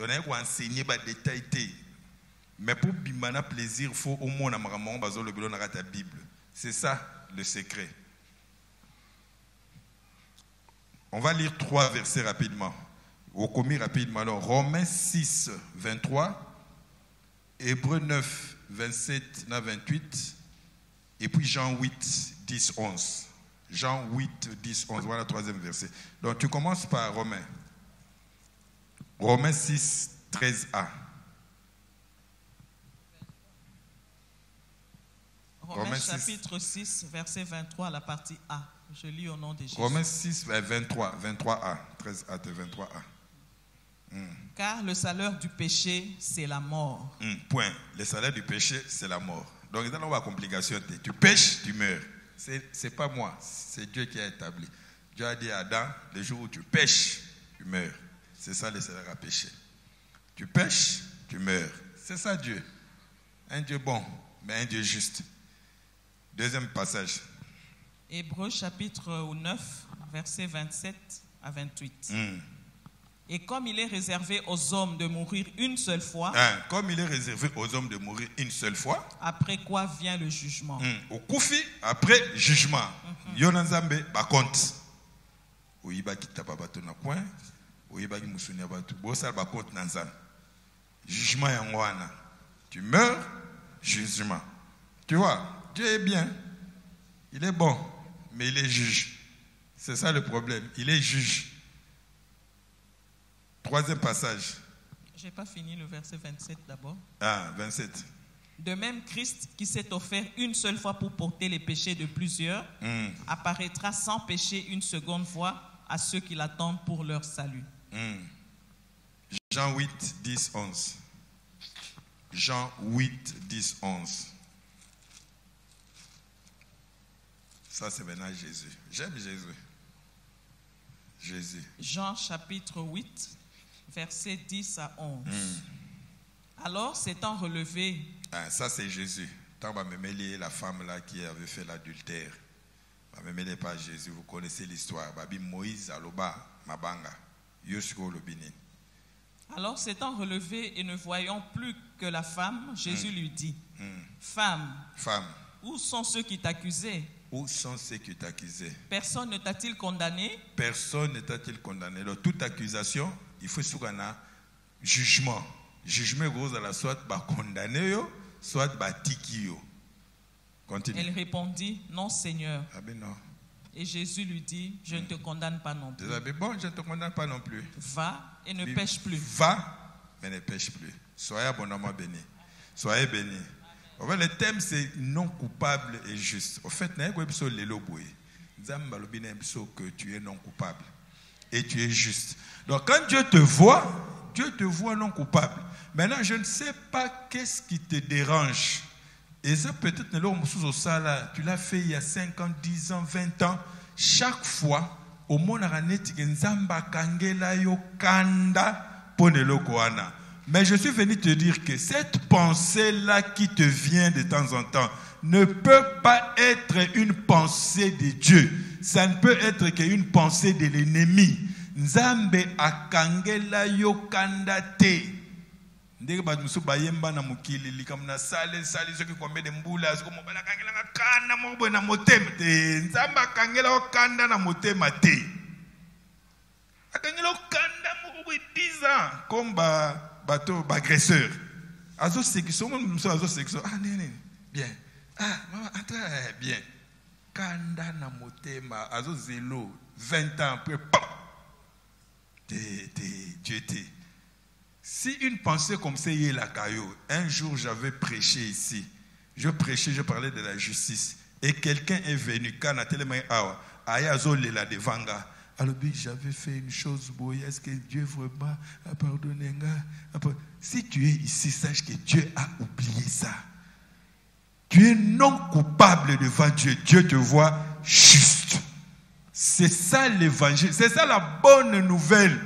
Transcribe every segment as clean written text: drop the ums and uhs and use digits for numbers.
Donc il faut enseigner des détails. Mais pour bimana plaisir, il faut au moins la Bible. C'est ça le secret. On va lire 3 versets rapidement. Au commis rapidement. Alors, Romains 6, 23, Hébreux 9, 27 à 28, et puis Jean 8, 10, 11. Jean 8, 10, 11. Voilà le 3e verset. Donc, tu commences par Romains. Romains 6, 13a. Romains chapitre 6, verset 23, la partie A. Je lis au nom de Jésus. Romains 6, 23, 23a. 13a, 23a. Car le salaire du péché, c'est la mort. Point. Le salaire du péché, c'est la mort. Donc, dans la complication, tu pêches, tu meurs. C'est pas moi, c'est Dieu qui a établi. Dieu a dit à Adam, le jour où tu pêches, tu meurs. C'est ça le salaire à péché. Tu pêches, tu meurs. C'est ça Dieu. Un Dieu bon, mais un Dieu juste. 2e passage. Hébreux chapitre 9, versets 27 à 28. Et comme il est réservé aux hommes de mourir une seule fois, comme il est réservé aux hommes de mourir une seule fois, après quoi vient le jugement. Au koufi, après jugement. Yonanzambe, ba compte. Oyiba ki tababato na point, oyiba ki musuni abatu. Bosa ba compte nanzan. Jugement yangwana. Tu meurs, jugement. Tu vois, Dieu est bien. Il est bon, mais il est juge. C'est ça le problème. Il est juge. 3e passage. Je n'ai pas fini le verset 27 d'abord. 27. De même, Christ, qui s'est offert une seule fois pour porter les péchés de plusieurs, apparaîtra sans péché une seconde fois à ceux qui l'attendent pour leur salut. Jean 8, 10, 11. Jean 8, 10, 11. Ça, c'est maintenant Jésus. J'aime Jésus. Jésus. Jean chapitre 8, versets 10 à 11. Alors, s'étant relevé... ça, c'est Jésus. Tant que je la femme là qui avait fait l'adultère. Je ne mêlez pas Jésus. Vous connaissez l'histoire. Moïse, Aloba, Mabanga. Yoshko, Lobini. Alors, s'étant relevé et ne voyant plus que la femme, Jésus lui dit, Femme, où sont ceux qui t'accusaient? Où sont ceux qui t'accusaient? Personne ne t'a-t-il condamné? Personne ne t'a-t-il condamné. Donc, toute accusation, il faut un jugement. Jugement gros à la soit condamné, soit tiki. Continue. Elle répondit, non Seigneur. Ah ben non. Et Jésus lui dit, je ne te condamne pas non plus. Bon, je ne te condamne pas non plus. Va et ne pêche plus. Va, mais ne pêche plus. Soyez abondamment bénis. Soyez bénis. En fait, le thème c'est non coupable et juste. En fait, que tu es non coupable et tu es juste. Donc quand Dieu te voit non coupable. Maintenant, je ne sais pas qu'est-ce qui te dérange. Et ça peut-être, tu l'as fait il y a 5 ans, 10 ans, 20 ans. Chaque fois, au monde mais je suis venu te dire que cette pensée-là qui te vient de temps en temps ne peut pas être une pensée de Dieu. Ça ne peut être qu'une pensée de l'ennemi. Nzambe akangela yo kanda te. Ndenge ba musu bayemba na mukili likamna sale ceux qui kombe de mbula ko mobala kangela kana mobo na motema te. Nzambe akangela yo kanda na motema te. Akangela yo kanda mobo 10 ans comme bateau agresseur. Azo section musu azo section. Ah nene. Bien. Ah maman attends bien. Kanda na motema azo zelo 20 ans après Dieu était. Si une pensée comme ça y est la caillou, un jour j'avais prêché ici, je parlais de la justice, et quelqu'un est venu, alors j'avais fait une chose, est-ce que Dieu vraiment a pardonné? Si tu es ici, sache que Dieu a oublié ça. Tu es non coupable devant Dieu, Dieu te voit juste. C'est ça l'évangile, c'est ça la bonne nouvelle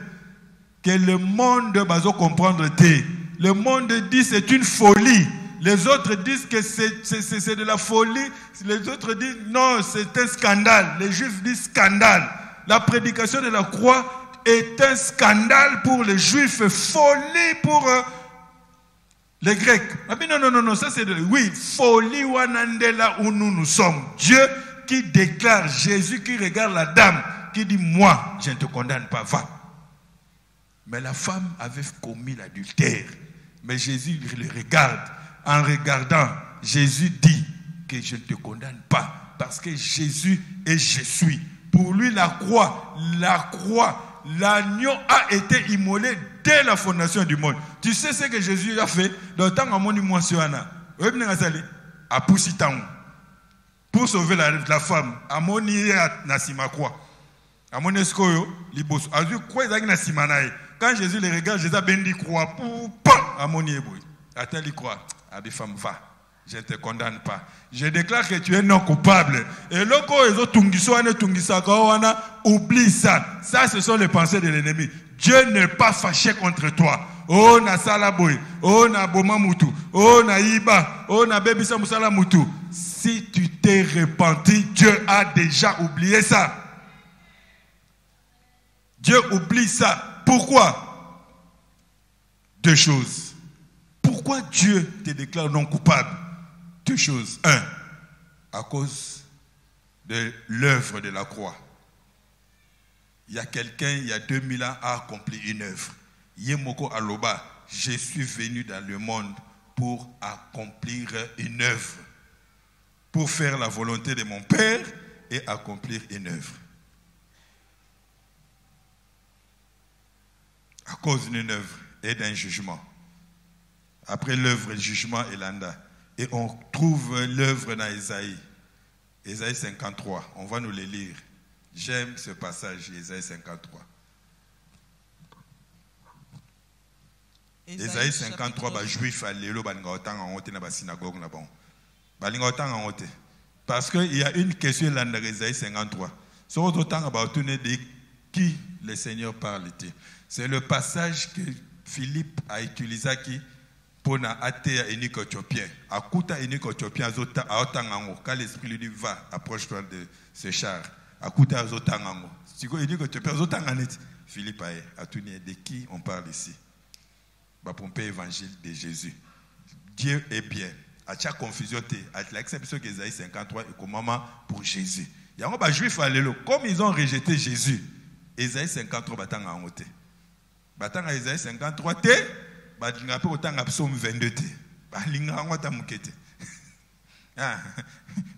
que le monde va comprendre. Le monde dit c'est une folie. Les autres disent que c'est de la folie. Les autres disent non, c'est un scandale. Les juifs disent scandale. La prédication de la croix est un scandale pour les Juifs, folie pour les Grecs. Non, ça c'est oui, folie wanandela où nous sommes. Dieu qui déclare, Jésus qui regarde la dame, qui dit, moi, je ne te condamne pas, va. Mais la femme avait commis l'adultère. Mais Jésus le regarde. En regardant, Jésus dit que je ne te condamne pas. Parce que Jésus est je suis. Pour lui, la croix, l'agneau a été immolé dès la fondation du monde. Tu sais ce que Jésus a fait? Dans le temps où il a poussé pour sauver la femme. Quand Jésus les regarde, Jésus a béni croix. Attends, il croit. Abi femme, va. Je ne te condamne pas. Je déclare que tu es non coupable. Et oublie ça. Ça, ce sont les pensées de l'ennemi. Dieu n'est pas fâché contre toi. Oh, na salaboy. Oh, na bomamutu. Oh, na iba. Oh, na bebisa musalamutu. Si tu t'es repenti, Dieu a déjà oublié ça. Dieu oublie ça. Pourquoi? Deux choses. Pourquoi Dieu te déclare non coupable? Deux choses. Un, à cause de l'œuvre de la croix. Il y a quelqu'un, il y a 2000 ans, a accompli une œuvre. Yemoko Aloba, je suis venu dans le monde pour accomplir une œuvre. Pour faire la volonté de mon Père et accomplir une œuvre. À cause d'une œuvre et d'un jugement. Après l'œuvre, le jugement et l'anda. Et on trouve l'œuvre dans Ésaïe. Ésaïe 53. On va nous les lire. J'aime ce passage, Ésaïe 53. Ésaïe 53, les Juifs, parce qu'il y a une question dans Ésaïe 53. Sur autant de qui le Seigneur parle-t-il? C'est le passage que Philippe a utilisé qui pour athée unique éthiopien. Akuta unique éthiopien quand l'esprit lui dit va, approche-toi de ce char. Akuta azotangango. Si vous unique éthiopien azotanganeti. Philippe a tourné de qui on parle ici? Pour évangile de Jésus. Dieu est bien. À chaque confusion, à l'exception d'Ésaïe 53 et comme maman pour Jésus. Il y a un juif comme ils ont rejeté Jésus. Ésaïe 53 batanga en côté. Batanga Ésaïe 53 te, batanga pe otanga psaume 22 te. Balinga ngota mukete.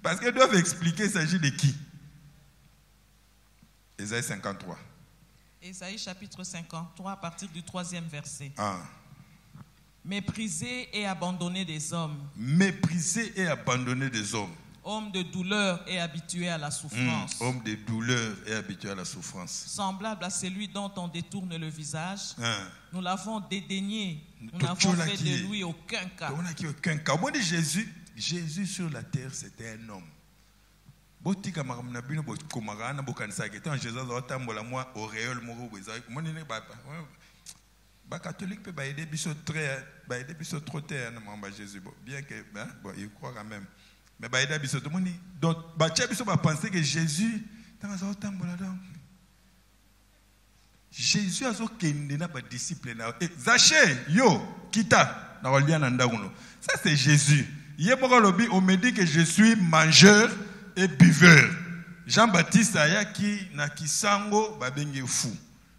Parce qu'ils doivent expliquer il s'agit de qui? Ésaïe 53. Ésaïe chapitre 53 à partir du 3e verset. Ah. Méprisé et abandonné des hommes. Méprisé et abandonné des hommes. Homme de douleur et habitué à la souffrance. Homme de douleur et habitué à la souffrance. Semblable à celui dont on détourne le visage. Nous l'avons dédaigné. Nous n'avons fait de lui aucun cas. Comment dit Jésus? Jésus sur la terre, c'était un homme. Botika maramna bino bokomagana bokanisa que tant Jésus atambola moi auréole moko bezai monene ba catholique peut aider biso très ba aider biso trop terre na mamba Jésus bien que bon il croit quand même mais ba aider biso tout moni donc ba tcha biso ba penser que Jésus tant atambola donc Jésus azo kende na ba disciple na Zaché yo kita na walia na ndakuno ça c'est Jésus yemoko lobi on me dit que je suis mangeur et buveur. Jean-Baptiste ayaki na kisango babenge fou.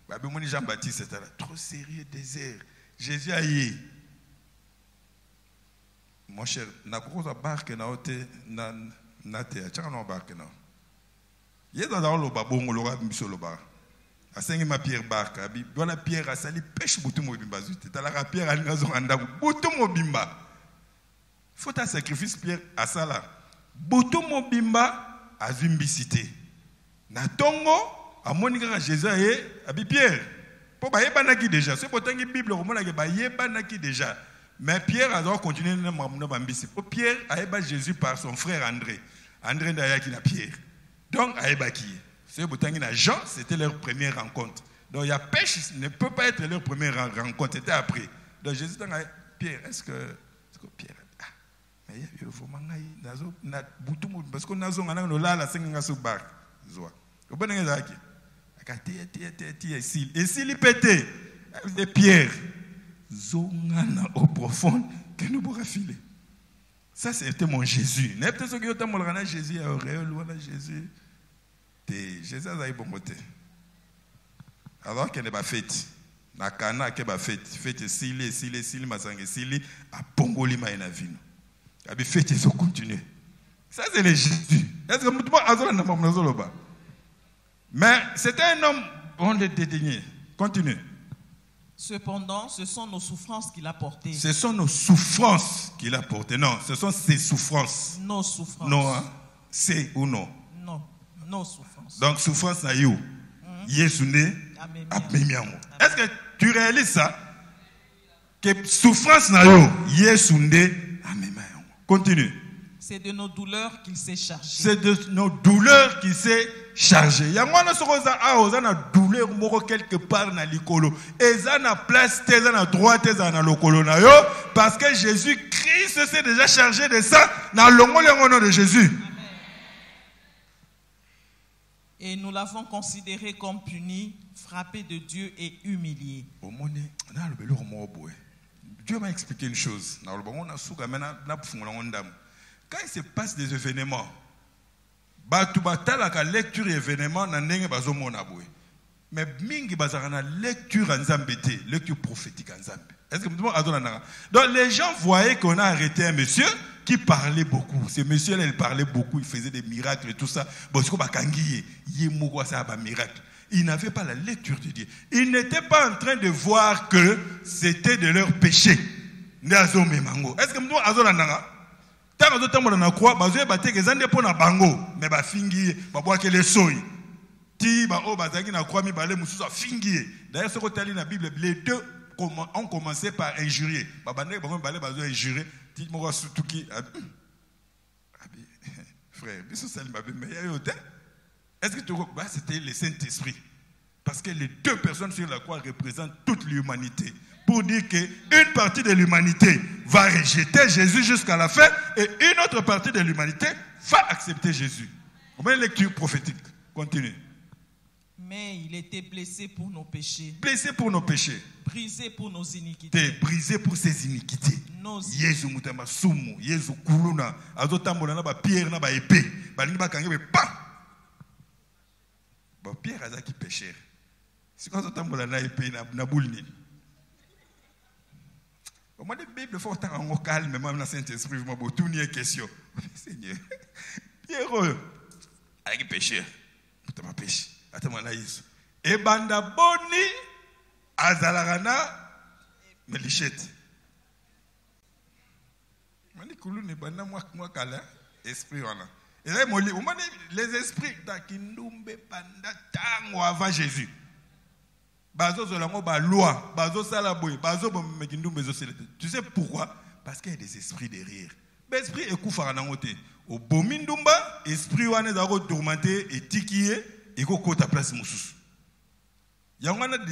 Babemoni Jean-Baptiste était là trop sérieux désert. Jésus a yé. Mon cher, na kokoza barke na ote na te achaka na barke na. Yeza da lo babongo lo biso lo ba. Asengi ma Pierre barka abi bona Pierre asali pêche butu mo bimba zute. Tala Pierre ali ngazo anda butu mo bimba. Faut un sacrifice Pierre asala. Butu mobimba azumbisité. Na tongo amoni kaka Jésus abi Pierre. Po ba yebanaki déjà. C'est pourtant que Bible romona ke ba yebanaki déjà. Mais Pierre a doit continuer na mamuna bambisi. Po Pierre ayeba Jésus par son frère André. André ndayaki na Pierre. Donc ayebaki. C'est pourtant que na Jean, c'était leur première rencontre. Donc il y a pêche ne peut pas être leur première rencontre, c'était après. Donc Jésus dit Pierre, est-ce que Pierre parce que nous avons la Et s'il pété, des pierres, zongana au profond, que nous pourrons filer. Ça, c'était mon Jésus. N'est-ce pas que mon Jésus, Jésus. Jésus a eu bon côté. Alors qu'il n'est pas fait. Na kana ke ba fête sili masange sili a pongoli ma na vino. Abi fête so continuer. Ça c'est le Jésus. Est-ce que mutumo azola na mamnazolo ba? Mais c'était un homme on le dédaignait. Continue. Cependant, ce sont nos souffrances qu'il a portées. Ce sont nos souffrances qu'il a portées. Non, ce sont ses souffrances. Nos souffrances. Non, hein? C'est ou non? Non, nos souffrances. Donc souffrance na you. Yesu ne amemiamo. Est-ce que tu réalises ça? Que souffrance na yo, Yesu ne amemiamo. Continue. C'est de nos douleurs qu'il s'est chargé. C'est de nos douleurs qu'il s'est chargé. Yangwana sokoza a ozana douleur moko quelque part na likolo. Eza na place, eza na droite, eza na lokolo na yo parce que Jésus-Christ s'est déjà chargé de ça dans le nom de Jésus. Et nous l'avons considéré comme puni, frappé de Dieu et humilié. Dieu m'a expliqué une chose. Quand il se passe des événements, la lecture événement mais mingi bazarana lecture en zambété, lecture prophétique en zambé. Est-ce que donc les gens voyaient qu'on a arrêté un monsieur qui parlait beaucoup. Ce monsieur-là, il parlait beaucoup, il faisait des miracles et tout ça. Il n'avait pas la lecture de Dieu. Il n'était pas en train de voir que c'était de leur péché. Est-ce que nous avons tant que nous avons croix, nous avons battu les gens pour bango, mais ba fingi, ba boire que les soy. Ti ba o bazaki na croix mi balé mususu fingi. D'ailleurs, ce côté la Bible, les deux ont commencé par injurier. Babane ba balé bazo injurier. Ti mo surtout qui frère, est-ce que tu vois, c'était le Saint-Esprit. Parce que les deux personnes sur la croix représentent toute l'humanité. Pour dire qu'une partie de l'humanité va rejeter Jésus jusqu'à la fin et une autre partie de l'humanité va accepter Jésus. On met une lecture prophétique. Continue. Mais il était blessé pour nos péchés. Blessé pour nos péchés. Brisé pour nos iniquités. Brisé pour ses iniquités. Jésus mutama sumu, Jésus kuluna, azotambola na ba pierre na ba épée, balingi ba kangé pa. Ba pierre azaki pécheur. Si quand azotambola na épée na boulni. Au moins, la Bible faut tant en calme, même dans le Saint-Esprit, je m'en vais tout nier question. Seigneur, Pierre, avec péché, tu m'as péché. Attends-moi là, et banda boni, azalarana, melichette. Mani koulou ne banda moi kala, esprit wana. Et là, les esprits d'Akindumbe banda tango avant Jésus. Tu sais pourquoi? Parce qu'il y a des esprits derrière. L'esprit est koufaranangote. Au bomindumba, esprit wane zako tourmenté et tikié et ko ta place moussous. Il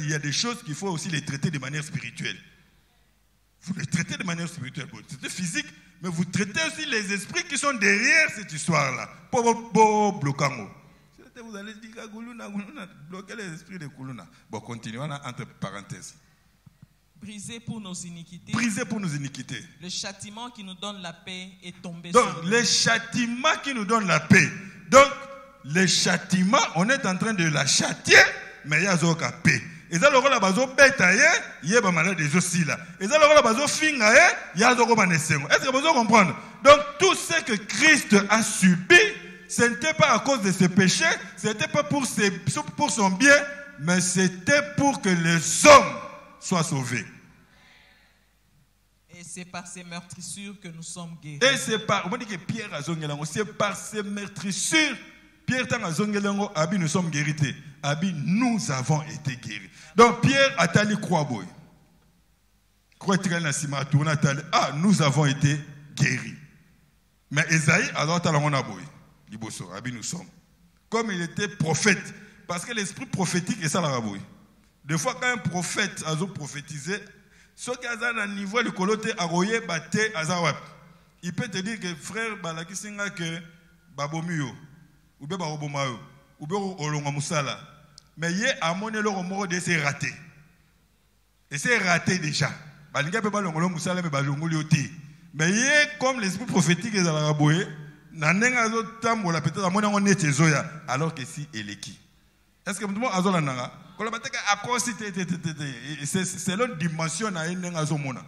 y a des choses qu'il faut aussi les traiter de manière spirituelle. Vous les traitez de manière spirituelle. C'est physique, mais vous traitez aussi les esprits qui sont derrière cette histoire-là. Pour bloquer. Vous allez dire bloquer les esprits de Kuluna. Bon, continuons entre parenthèses. Brisé pour nos iniquités. Brisé pour nos iniquités. Le châtiment qui nous donne la paix est tombé donc, sur nous. Le châtiment qui nous donne la paix. Donc, le châtiment, on est en train de la châtier, mais il y a la paix. Et ça, le rôle de bétail, il y a malade des aussi là. Et ça, le rôle de finga, il y a le rôle de est-ce que vous comprenez? Donc, tout ce que Christ a subi, ce n'était pas à cause de ses péchés, ce n'était pas pour son bien, mais c'était pour que les hommes soient sauvés. Et c'est par ces meurtrissures que nous sommes guéris. Et c'est par, on dit que Pierre a zongelango, c'est par ces meurtrissures, Pierre a zongelango, abi nous sommes guéris. Abi nous avons été guéris. Donc Pierre a tali croix boy. Croix tiré na sima tourna tali, ah nous avons été guéris. Mais Esaïe alors talon na boy. Nous sommes. Comme il était prophète, parce que l'esprit prophétique est ça la rabouille. Des fois, quand un prophète a prophétisé, ce qui a un niveau de coloté aroye bate azawap, il peut te dire que frère balaki singa que babomio, ou bien barobomayo, ou bien olonga musala, Mais il y a mon élo de c'est raté. Et c'est raté déjà. Balinga peut pas l'ongolo musala mais balongoli oti. Mais il y a comme l'esprit prophétique des Araboué, nanenga zo tambola peut-être à mon on est zoya alors que si eleki. Est-ce que tout le monde a zola nanga? C'est l'autre dimension na nenga zo mona.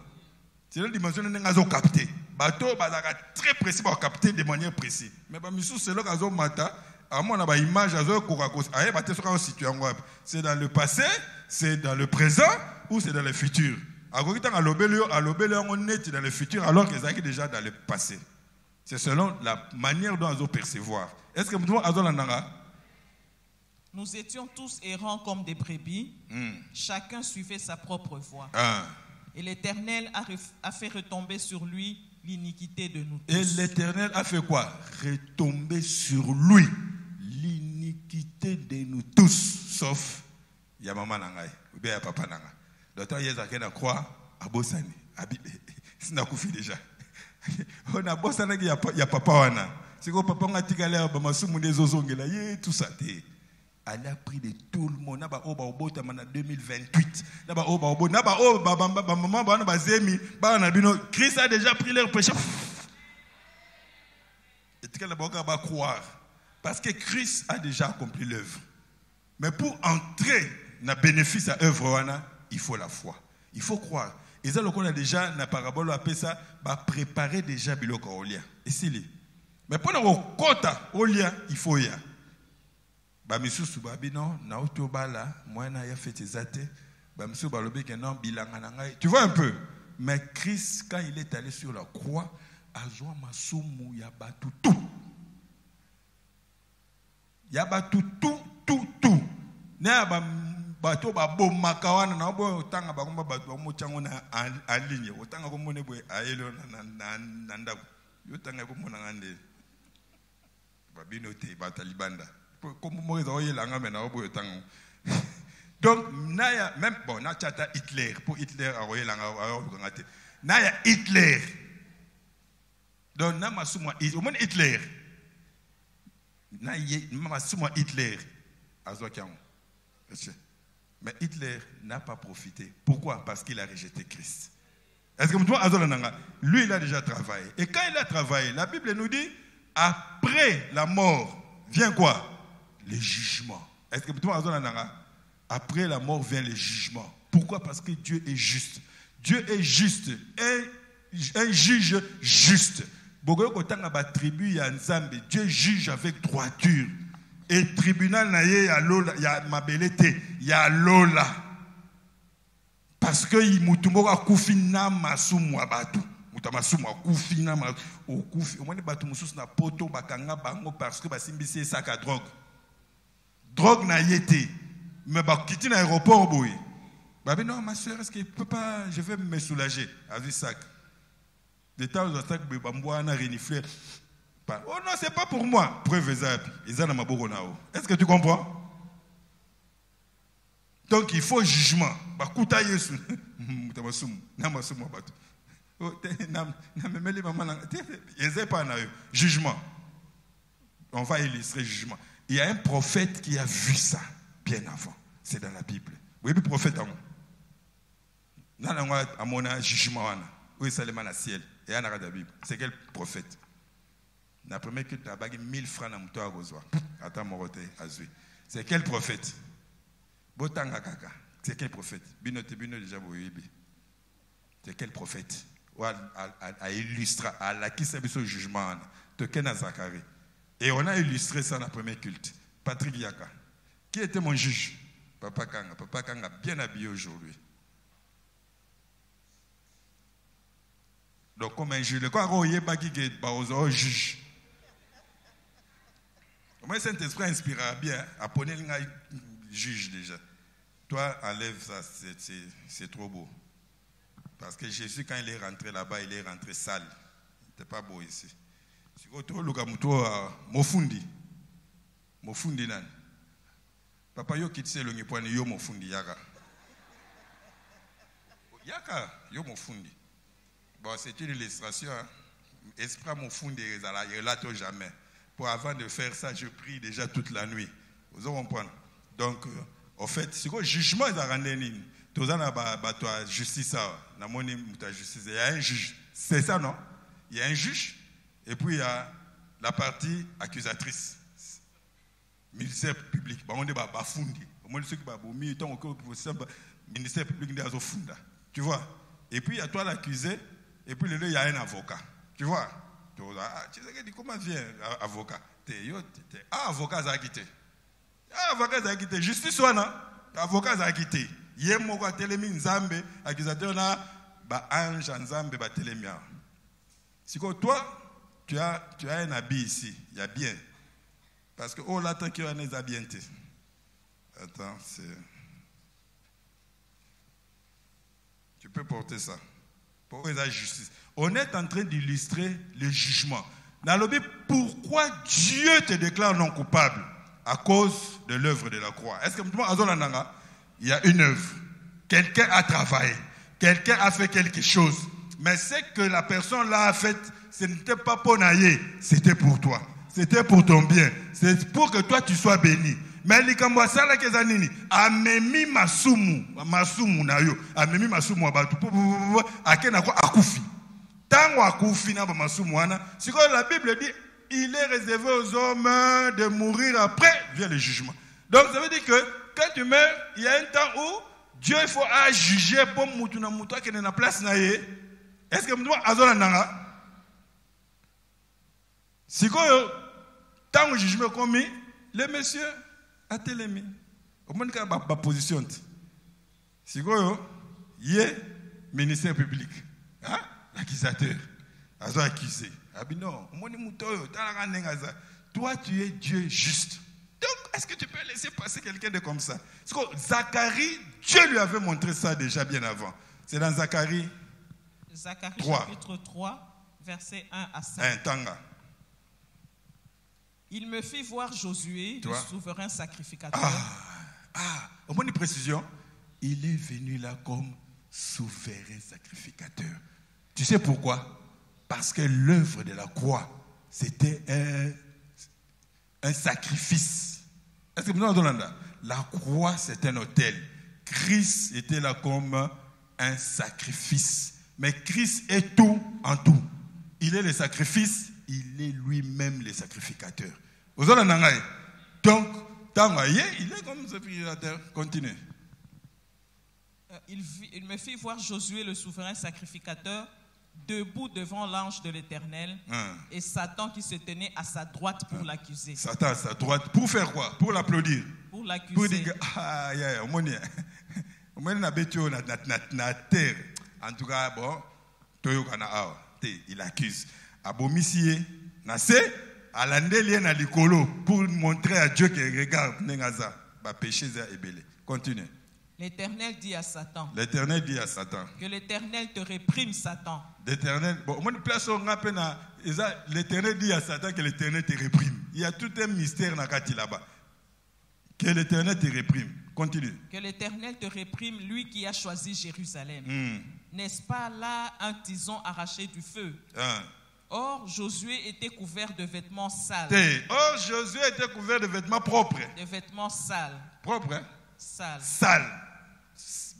C'est l'autre dimension nenga zo capter. Bateau bazaka très précis pour capter de manière précise. Mais ba misu c'est l'autre zo mata. À mon ba image azo kokakos. Aye bateau soka situé en web. C'est dans le passé, c'est dans le présent ou c'est dans le futur. À l'obélio on est dans le futur alors qu'ils sont déjà dans le passé. C'est selon la manière dont ils percevoir. Est-ce que vous avez Nous étions tous errants comme des brebis. Chacun suivait sa propre voie. Et l'Éternel a fait retomber sur lui l'iniquité de nous tous. Et l'Éternel a fait quoi? Retomber sur lui l'iniquité de nous tous. Sauf Yamama Nangai ou bien Papa Nangai. D'autant Yéza qui a croix à Bossani. C'est n'a koufi déjà. On a Bossani qui y a Papa Wana. C'est que Papa a tigalé à Bamassoumou des Ozongela. Tout ça. Elle a pris de tout le monde. Naba oba obota mana 2028. Naba oba obo. Naba oba maman bana bazemi. Bana bino. Christ a déjà pris leur péché. Et qu'elle va croire. Parce que Christ a déjà accompli l'œuvre. Mais pour entrer dans le bénéfice à l'œuvre, il faut la foi. Il faut croire. Et ça, on a déjà, dans la parabole, appelé ça, préparer déjà biloko au lien. Et c'est lui. Mais pour le quota au lien, il faut y aller. Bamisou Soubabi, non, Naoto Bala, moi, n'a fait tes athées. Bamisou Balobi, non, Bilangananga. Tu vois un peu. Mais Christ, quand il est allé sur la croix, Azwa Masumu, Yabatu tout. Yabatu tout. N'a bato ba bom makawana na bo tanga ba komba bato mo chango na aligne o tanga ko mone boy ayelo na ndako yo tanga ko mona ngande ba binote ba talibanda ko mo reza oyela ngame na bo tanga. Donc naya même bon na chata Hitler pour Hitler a oyela ngate naya Hitler donc na masuma o mon Hitler na ye masuma Hitler azwa kyango. Mais Hitler n'a pas profité. Pourquoi? Parce qu'il a rejeté Christ. Est-ce que vous voyez? Lui, il a déjà travaillé. Et quand il a travaillé, la Bible nous dit, après la mort, vient quoi? Le jugement. Est-ce que vous voyez? Après la mort vient le jugement. Pourquoi? Parce que Dieu est juste. Dieu est juste. Un juge juste. Dieu juge avec droiture. Et tribunal na ye ya mabelete ya lola parce que mutumbo ka kufi na masumu abatu mutamasumu akufi na okufi omone batu mususu na poto bakanga bango parce que basimbisi saka drogue na yete mais bakiti na aéroport boy babi non ma soeur est-ce qu'il peut pas je vais me soulager avec sac de temps en temps bamboa na renifler. Oh non, c'est pas pour moi. Preuve est-ce que tu comprends? Donc il faut jugement. Jugement. On va illustrer jugement. Il y a un prophète qui a vu ça bien avant. C'est dans la Bible. Vous voyez le prophète à mon jugement. Oui, c'est le ciel. Et à la Bible. C'est quel prophète? La première que tu as bagé 1000 francs dans mon toit à Rosoir. Attends, mon roté, Azui. C'est quel prophète? Botanga Kaka. C'est quel prophète? Binote déjà Boyibi. C'est quel prophète? À illustrer, à la qui s'est au jugement. Tokena Zakari. Et on a illustré ça dans la première culte. Patrick Yaka. Qui était mon juge? Papa Kanga. Papa Kanga, bien habillé aujourd'hui. Donc, comme un juge, quand on y est, on juge. Moi, Saint-Esprit inspirera bien. Apprenez le juge déjà. Toi, enlève ça, c'est trop beau. Parce que Jésus, quand il est rentré là-bas, il est rentré sale. Il n'était pas beau ici. Si vous Mofundi. Mofundi nan. Papa yo kitse le ngipwani yo Mofundi yaka. Yaka yo Mofundi. Bon, c'est une illustration. Hein. Esprit Mofundi il là jamais. Pour avant de faire ça, je prie déjà toute la nuit. Vous allez comprendre. Donc, En fait, c'est quoi jugement ils ont rendu tous la justice na moni muta justice. Il y a un juge. C'est ça non? Il y a un juge et puis il y a la partie accusatrice. Ministère public. On dit bafundi. Moi ceux qui ba bomi tant que ministère public ndi azofunda. Tu vois? Et puis il y a toi l'accusé et puis il y a un avocat. Tu vois? Tu sais comment vient avocat? Avocat a quitté. Avocat a quitté. Justice soit non? Avocat a quitté. Yemoko a télémi nzambe, accusateur na ba ange nzambe ba télémia. Si toi tu as un habit ici, il y a bien. Parce que oh là tant qu'il y a des habienté. Attends, c'est tu peux porter ça. Pour la justice. On est en train d'illustrer le jugement. Nalobi, pourquoi Dieu te déclare non coupable? À cause de l'œuvre de la croix. Est-ce que il y a une œuvre? Quelqu'un a travaillé. Quelqu'un a fait quelque chose. Mais ce que la personne là a fait, ce n'était pas pour naïe. C'était pour toi. C'était pour ton bien. C'est pour que toi tu sois béni. Mais les Kambouassala Kezanini, amemi masumu na yo, amemi masumu abatu, akena ko akufi. Tango akufi na masumu wana, c'est quoi la Bible dit, il est réservé aux hommes de mourir après vient le jugement. Donc ça veut dire que quand tu meurs, il y a un temps où Dieu il faut juger pour mutuna mutua qui est na place na ye. Est-ce que mutua azola nanga? Si quoi tant jugement commis, les messieurs a télémi. Au moins qu'il y a ma position. Si quoi y est ministère public, hein? L'accusateur, a accusé. Non, toi tu es Dieu juste. Donc, est-ce que tu peux laisser passer quelqu'un de comme ça? Parce que Zacharie, Dieu lui avait montré ça déjà bien avant. C'est dans Zacharie 3. Chapitre 3, versets 1 à 5. Il me fit voir Josué, le souverain sacrificateur. Au moins une précision. Il est venu là comme souverain sacrificateur. Tu sais pourquoi? Parce que l'œuvre de la croix, c'était un sacrifice. Est-ce que vous entendez? La croix, c'est un autel. Christ était là comme un sacrifice. Mais Christ est tout en tout. Il est le sacrifice, il est lui-même le sacrificateur. Vous entendez? Donc, il est comme sacrificateur. Continue. Il me fit voir Josué, le souverain sacrificateur, debout devant l'ange de l'Éternel, et Satan qui se tenait à sa droite pour l'accuser. Satan à sa droite, pour faire quoi? Pour l'applaudir. Pour l'accuser. Pour dire, na terre. En tout cas, bon, il accuse. Abomisie, nase, à l'andélien à l'icolo, pour montrer à Dieu qu'il regarde, nengaza, ba péché est belé. Continue. L'Éternel dit à Satan. L'Éternel dit à Satan. Que l'Éternel te réprime, Satan. L'Éternel, bon, au moins une place où on appelle, l'Éternel dit à Satan que l'Éternel te réprime. Il y a tout un mystère là-bas. Que l'Éternel te réprime. Continue. Que l'Éternel te réprime, lui qui a choisi Jérusalem. N'est-ce pas là un tison arraché du feu? Or, Josué était couvert de vêtements sales. Or, Josué était couvert de vêtements propres. De vêtements sales. Propres, hein? Sales. Sales.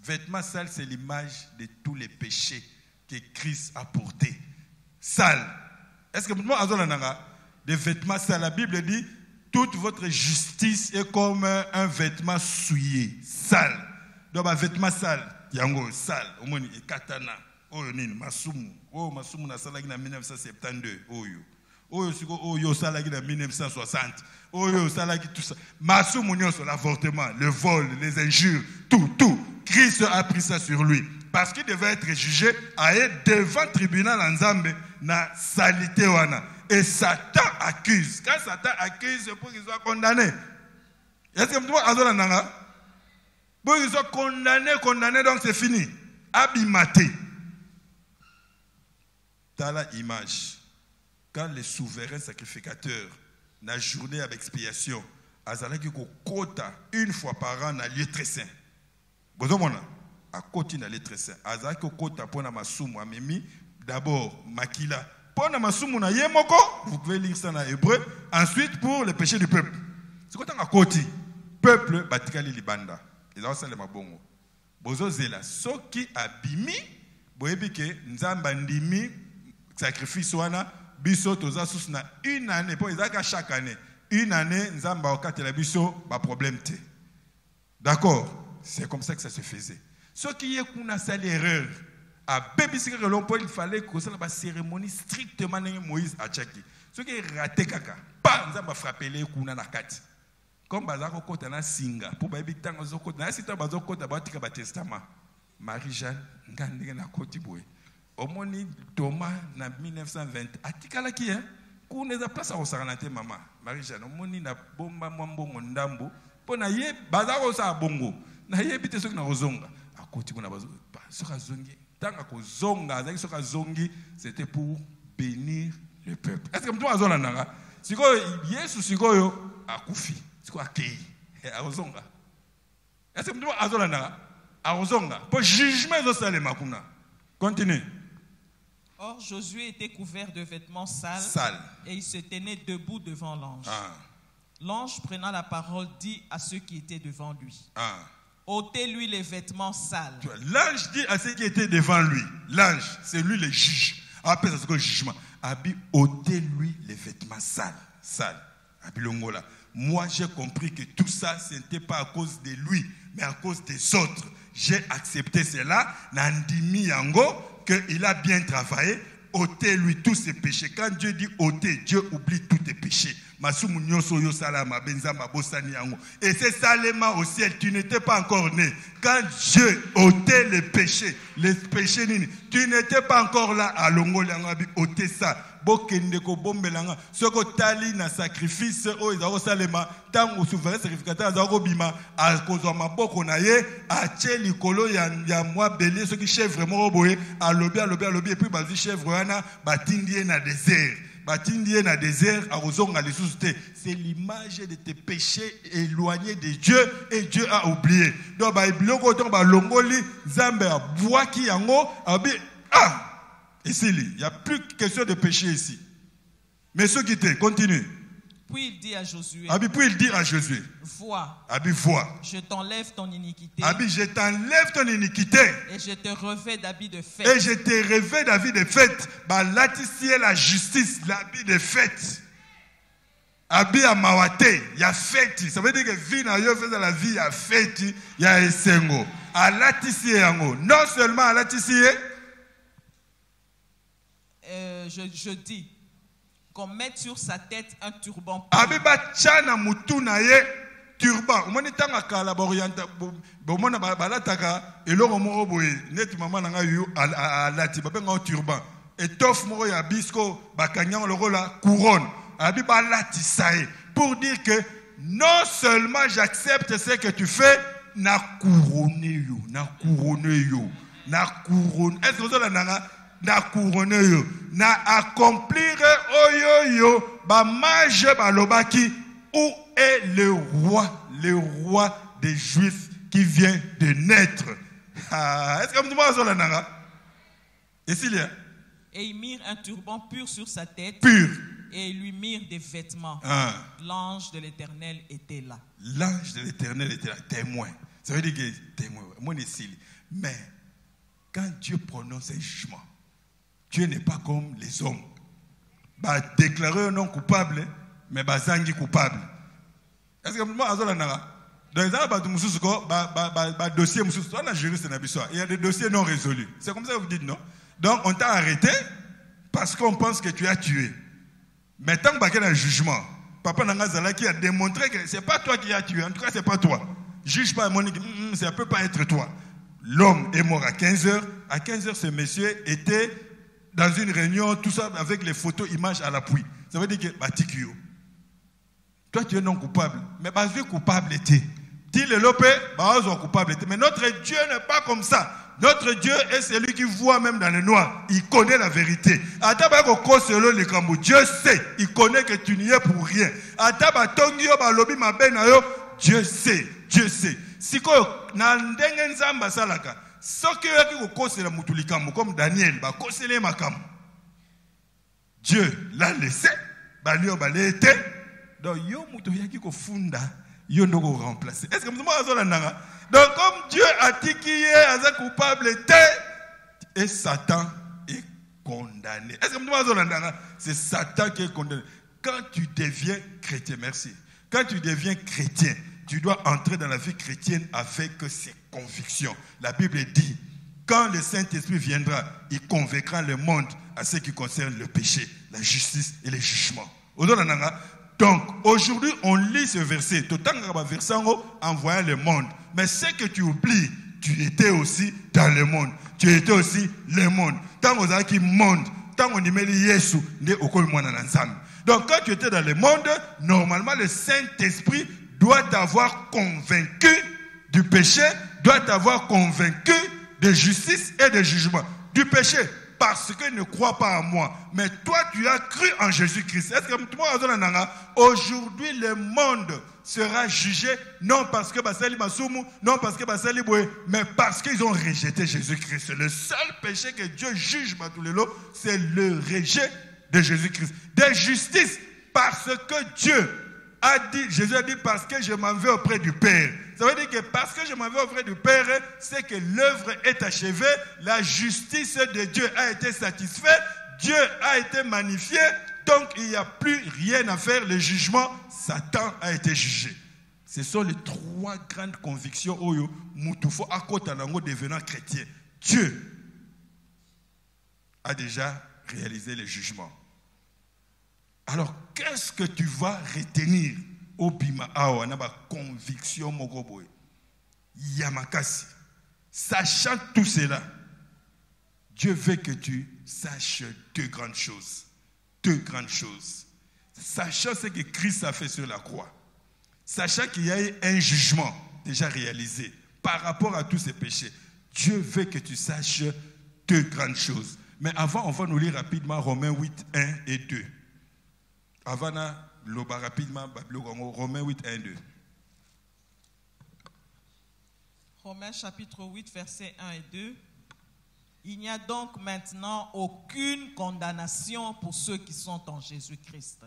Vêtements sales, c'est l'image de tous les péchés que Christ a portés. Sales. Est-ce que vous avez des vêtements sales? La Bible dit, toute votre justice est comme un vêtement souillé, sale. Donc, un vêtement sale, yango sale. Au moins, il y a katana. Oh, masumu. Oh, masumu na salagi na 1972. Oyo salagi na 1960. Oyo salagi tout ça. Masumu nyonso, l'avortement, le vol, les injures, tout. Christ a pris ça sur lui. Parce qu'il devait être jugé à être devant le tribunal en Zambie na salité wana. Et Satan accuse. Quand Satan accuse, c'est pour qu'il soit condamné. Est-ce que vous avez pour qu'il soit condamné, donc c'est fini. Abimaté. Dans la image, quand le souverain sacrificateur n'a journée avec expiation, azalaki ko kota une fois par an na lieu très saint. Bozomona a koti na lieu très saint. Azalaki ko kota pona masumu amemi d'abord makila. Pona masumu na yemoko, vous pouvez lire ça en hébreu. Ensuite pour le péché du peuple. C'est quoi ta koti? Peuple batikali libanda. ils ont salé ma bongo. Bozo zela, soki abimi, boyebi ke nzamba ndimi sacrifice wana biso toza sous na une année pour ezaka chaque année. Une année nzamba okatela biso ba problème te. D'accord? C'est comme ça que ça se faisait. Soki yekuna sali erreur, a bébisika relompo il fallait que ça la cérémonie strictement Moïse a tchaki. Soki raté kaka, pa nzamba frapper les kuna na kati. Comme bazako kota na singa, pour baby tango zoko na sita bazoko kota batika ba testament. Marie-Jeanne ngandenge na koti boy. Omoni Thomas na 1920 atikala ki hein kuneza place au saranate mama Marie-Jeanne omoni na bomba mwambongo ndambo pona ye bazako sa bongo na ye bite soki na kozonga akoti kuna bazo soka zongi tanga kozonga azaki soka zongi c'était pour bénir le peuple. Est-ce que mtu azona nanga siko Yesu sikoyo akufi siko akei azonga. Est-ce que mtu azona nanga azonga pour jugement zo sale makuna. Continue. Or, Josué était couvert de vêtements sales et il se tenait debout devant l'ange. L'ange, prenant la parole, dit à ceux qui étaient devant lui, ôtez-lui les vêtements sales. L'ange dit à ceux qui étaient devant lui, l'ange, c'est lui le juge. Après, c'est le jugement. Abi, ôtez-lui les vêtements sales. Abi Longola. Moi, j'ai compris que tout ça, ce n'était pas à cause de lui, mais à cause des autres. J'ai accepté cela. Nandimi Yango. Qu'il a bien travaillé, ôtez-lui tous ses péchés. Quand Dieu dit ôtez, Dieu oublie tous tes péchés. Et c'est seulement au ciel, tu n'étais pas encore né. Quand Dieu ôtait les péchés, tu n'étais pas encore là à Longolangabi, ôtez ça. Bokendeko bombelanga soko tali na sacrifice o ezako salema tango souverain sacrificateur azako bima a kozwa maboko na ye a tie likolo ya mwa bélier soki chèvre moko boye alobi et puis bazi chèvre wana batindi na désert na désert a kozonga lisusu te. C'est l'image de tes péchés éloignés de Dieu et Dieu a oublié. Donc ba biloko to ba longoli Nzambe a bwaki yango abi ici, il n'y a plus question de péché ici. Mais ceux qui étaient, continue. Puis il dit à Josué, vois, je t'enlève ton iniquité. Je t'enlève ton iniquité. Et je te revêt d'habits de fête. Laticier la justice, l'habit de fête. Habit à mawate, il y a fête. Ça veut dire que vie na yo fait la vie, il y a fête, il y a esengo. À laticier yango. Non seulement à laticier. Je dis qu'on mette sur sa tête un turban. Abiba chana mutuna ye turban. Omoni tanga kala borienta bomona balataka eloko moko boye net mama nanga yu alati babenga turban. Étoffe moko ya bisko bakanyang lokola couronne. Abiba lati sae pour dire que non seulement j'accepte ce que tu fais, na couronne yo. Est-ce que vous avez nanga na couronne yo na accomplir oyoyo ba mage balobaki où est le roi des Juifs qui vient de naître. Est-ce que vous avez nanga ici là et ils mirent un turban pur sur sa tête et ils lui mirent des vêtements. L'ange de l'Éternel était là. Témoin. Ça veut dire que témoin mon ici. Mais quand Dieu prononce un jugement, Dieu n'est pas comme les hommes. Bah, déclarer un non coupable, mais bah, zangi coupable. Est-ce que moi, dans les dossiers, il y a des dossiers non résolus. C'est comme ça que vous dites, non? Donc, on t'a arrêté parce qu'on pense que tu as tué. Mais tant qu'il y a un jugement, Papa Nangazala qui a démontré que ce n'est pas toi qui as tué. En tout cas, ce n'est pas toi. Juge pas, ça ne peut pas être toi. L'homme est mort à 15h. À 15h, ce monsieur était dans une réunion, tout ça avec les photos, images à l'appui. Ça veut dire que Batikio. Toi, tu es non coupable. Mais Bazu coupable était. Dis le lopé, Bazo coupable était. Mais notre Dieu n'est pas comme ça. Notre Dieu est celui qui voit même dans le noir. Il connaît la vérité. Dieu sait. Il connaît que tu n'y es pour rien. Dieu sait. Dieu sait. Si comme Daniel, Dieu l'a laissé. Donc, yo muto yaki ko funda yo ndoko remplacer. Est-ce que moi azola nanga? Donc comme Dieu a dit qu'il est un coupable et Satan est condamné. Est-ce que moi azola nanga? C'est Satan qui est condamné. Quand tu deviens chrétien, merci. Quand tu deviens chrétien, tu dois entrer dans la vie chrétienne avec ses convictions. La Bible dit, quand le Saint-Esprit viendra, il convaincra le monde à ce qui concerne le péché, la justice et les jugements. Donc, aujourd'hui, on lit ce verset. En voyant le monde. Mais ce que tu oublies, tu étais aussi dans le monde. Tu étais aussi le monde. Tant qu'on a qui monde, tant qu'on y met Yesu, donc, quand tu étais dans le monde, normalement, le Saint-Esprit doit t'avoir convaincu du péché, doit t'avoir convaincu de justice et de jugement. Du péché, parce qu'il ne croit pas en moi. Mais toi, tu as cru en Jésus-Christ. Est-ce que aujourd'hui, le monde sera jugé, non parce que Basali Masumu, non parce que Basali Boué, mais parce qu'ils ont rejeté Jésus-Christ. Le seul péché que Dieu juge, c'est le rejet de Jésus-Christ. De justice, parce que Dieu a dit, Jésus a dit, parce que je m'en vais auprès du Père. Ça veut dire que parce que je m'en vais auprès du Père, c'est que l'œuvre est achevée, la justice de Dieu a été satisfaite, Dieu a été magnifié, donc il n'y a plus rien à faire, le jugement, Satan a été jugé. Ce sont les trois grandes convictions Oyo Moutufo Akotanango devenant chrétien. Dieu a déjà réalisé le jugement. Alors, qu'est-ce que tu vas retenir au Bima Awa, na ba conviction Mogoboy, Yamakasi. Sachant tout cela, Dieu veut que tu saches deux grandes choses. Deux grandes choses. Sachant ce que Christ a fait sur la croix. Sachant qu'il y a eu un jugement déjà réalisé par rapport à tous ces péchés. Dieu veut que tu saches deux grandes choses. Mais avant, on va nous lire rapidement Romains 8, 1 et 2. Avant, l'oba rapidement, Romains 8, 1 et 2. Romains chapitre 8, versets 1 et 2. Il n'y a donc maintenant aucune condamnation pour ceux qui sont en Jésus-Christ.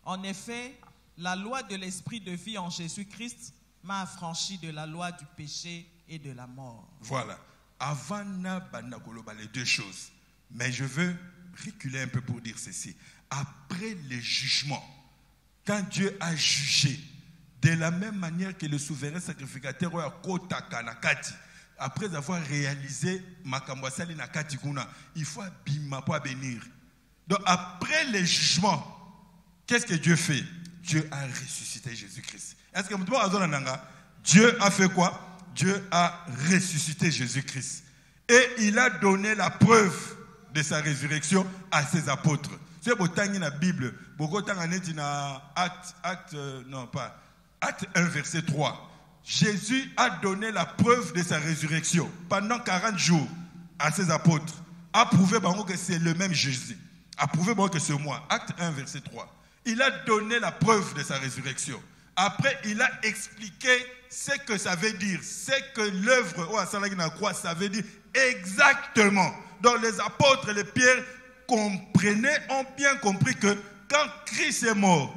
En effet, la loi de l'esprit de vie en Jésus-Christ m'a affranchi de la loi du péché et de la mort. Voilà. Avant, les deux choses. Mais je veux reculer un peu pour dire ceci. Après le jugement, quand Dieu a jugé, de la même manière que le souverain sacrificateur, après avoir réalisé Makambwasali Nakati Kuna, il faut abîmer pour bénir. Donc après le jugement, qu'est-ce que Dieu fait? Dieu a ressuscité Jésus-Christ. Est-ce que Dieu a fait quoi? Dieu a ressuscité Jésus-Christ. Et il a donné la preuve de sa résurrection à ses apôtres. C'est pour dans la Bible, Acte 1, verset 3. Jésus a donné la preuve de sa résurrection pendant 40 jours à ses apôtres. A prouvé que c'est le même Jésus. A prouvé que c'est moi. Acte 1, verset 3. Il a donné la preuve de sa résurrection. Après, il a expliqué ce que ça veut dire. Ce que l'œuvre, ça veut dire exactement. Donc les apôtres et les pierres ont bien compris que quand Christ est mort,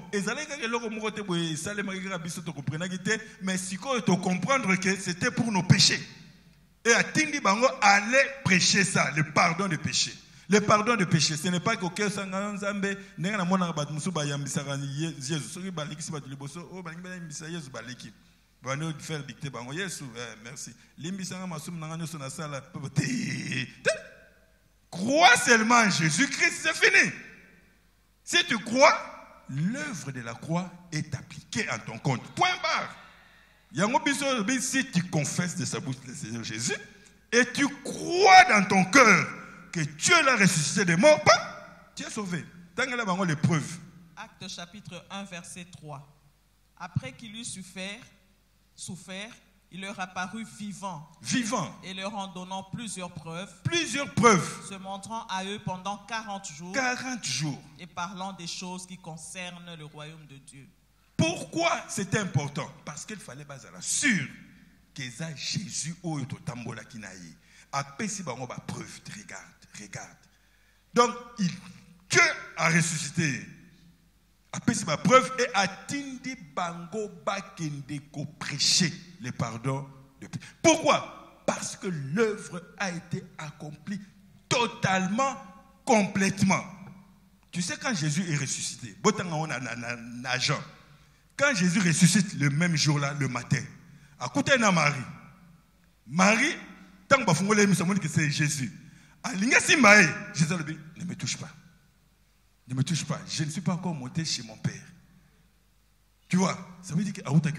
mais si tu comprendre que c'était pour nos péchés. Et à Tindi Bango, allez prêcher ça, le pardon des péchés. Le pardon des péchés, ce n'est pas que faire dicter merci. Crois seulement en Jésus-Christ, c'est fini. Si tu crois, l'œuvre de la croix est appliquée en ton compte. Point barre. Si tu confesses de sa bouche le Seigneur Jésus et tu crois dans ton cœur que Dieu l'a ressuscité des morts, tu es sauvé. Les preuves. Acte chapitre 1, verset 3. Après qu'il eut souffert, il leur apparut vivant. Et leur en donnant plusieurs preuves. Se montrant à eux pendant 40 jours. Et parlant des choses qui concernent le royaume de Dieu. Pourquoi c'était important? Parce qu'il fallait baser sûr que Jésus au tambola kinaï. Après si bango ba preuve, regarde. Donc Dieu a ressuscité Après, c'est ma preuve. Et atindi bango bakende ko prêcher le pardon de Dieu. Pourquoi? Parce que l'œuvre a été accomplie totalement, complètement. Tu sais, quand Jésus est ressuscité, quand Jésus ressuscite le même jour-là, le matin, à côté de Marie, tant que c'est Jésus, Jésus a dit, ne me touche pas. Ne me touche pas. Je ne suis pas encore monté chez mon Père. Tu vois, ça veut dire qu'avant de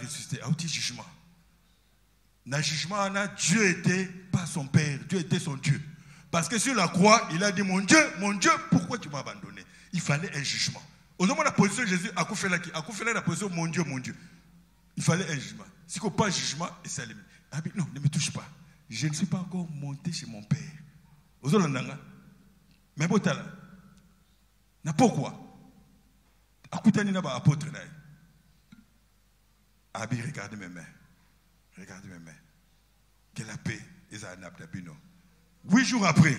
ressusciter, avant le jugement. Dans le jugement, Dieu n'était pas son Père, Dieu était son Dieu. Parce que sur la croix, il a dit, mon Dieu, pourquoi tu m'as abandonné? Il fallait un jugement. Au moment de la position de Jésus, à quoi fait la position, mon Dieu. Il fallait un jugement. Si il n'y a pas de jugement, et ça limite. Non, ne me touche pas. Je ne suis pas encore monté chez mon Père. Mais pourquoi? Apôtre, regardez mes mains. Regardez mes mains. Que la paix est à Nabdabino. 8 jours après,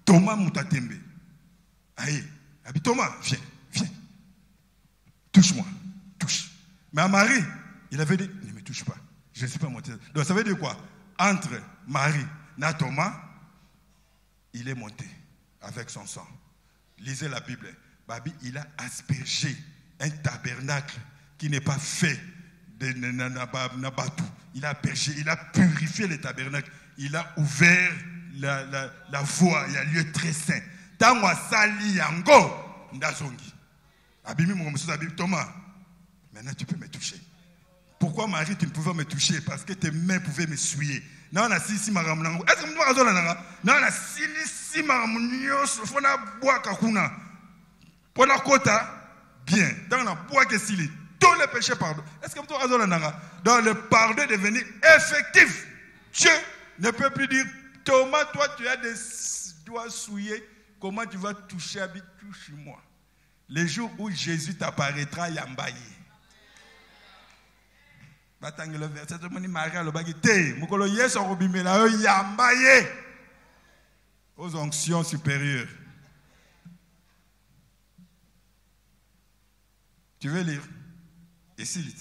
Thomas Moutatembe. Aïe, Thomas, viens. Touche-moi, touche. Mais à Marie, il avait dit, ne me touche pas. Je ne suis pas monté. Donc ça veut dire quoi? Entre Marie et Thomas, il est monté avec son sang. Lisez la Bible. Babi, il a aspergé un tabernacle qui n'est pas fait de Nabatou. Il a aspergé, il a purifié le tabernacle. Il a ouvert la voie. Il y a un lieu très saint. Tangwa sali yango ndazongi. Abimi mon Thomas. Maintenant tu peux me toucher. Pourquoi Marie tu ne pouvais me toucher? Parce que tes mains pouvaient me souiller. Non, on a six maramnango. Est-ce que tu as raison? Non, on a six maramnios. Il faut na boire kakuna. Pour la quota, bien. Dans la boire que s'il est. Tous les péchés pardon. Est-ce que tu as raison? Donc le pardon est devenu effectif. Dieu ne peut plus dire, Thomas, toi tu as des doigts souillés. Comment tu vas toucher? Touche-moi. Le jour où Jésus t'apparaîtra, Yambaye. Le verset de Maria le bagité. Mukolo yes orobimela Yambaye. Aux onctions supérieures. Tu veux lire? Ici.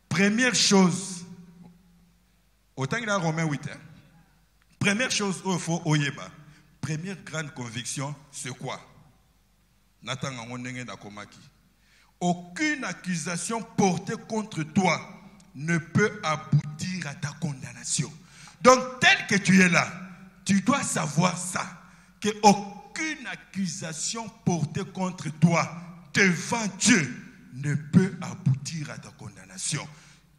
Première chose. Autant qu'il y a Romains 8. Première chose où il faut oyeba. Première grande conviction, c'est quoi? Aucune accusation portée contre toi ne peut aboutir à ta condamnation. Donc, tel que tu es là, tu dois savoir ça, qu'aucune accusation portée contre toi devant Dieu ne peut aboutir à ta condamnation.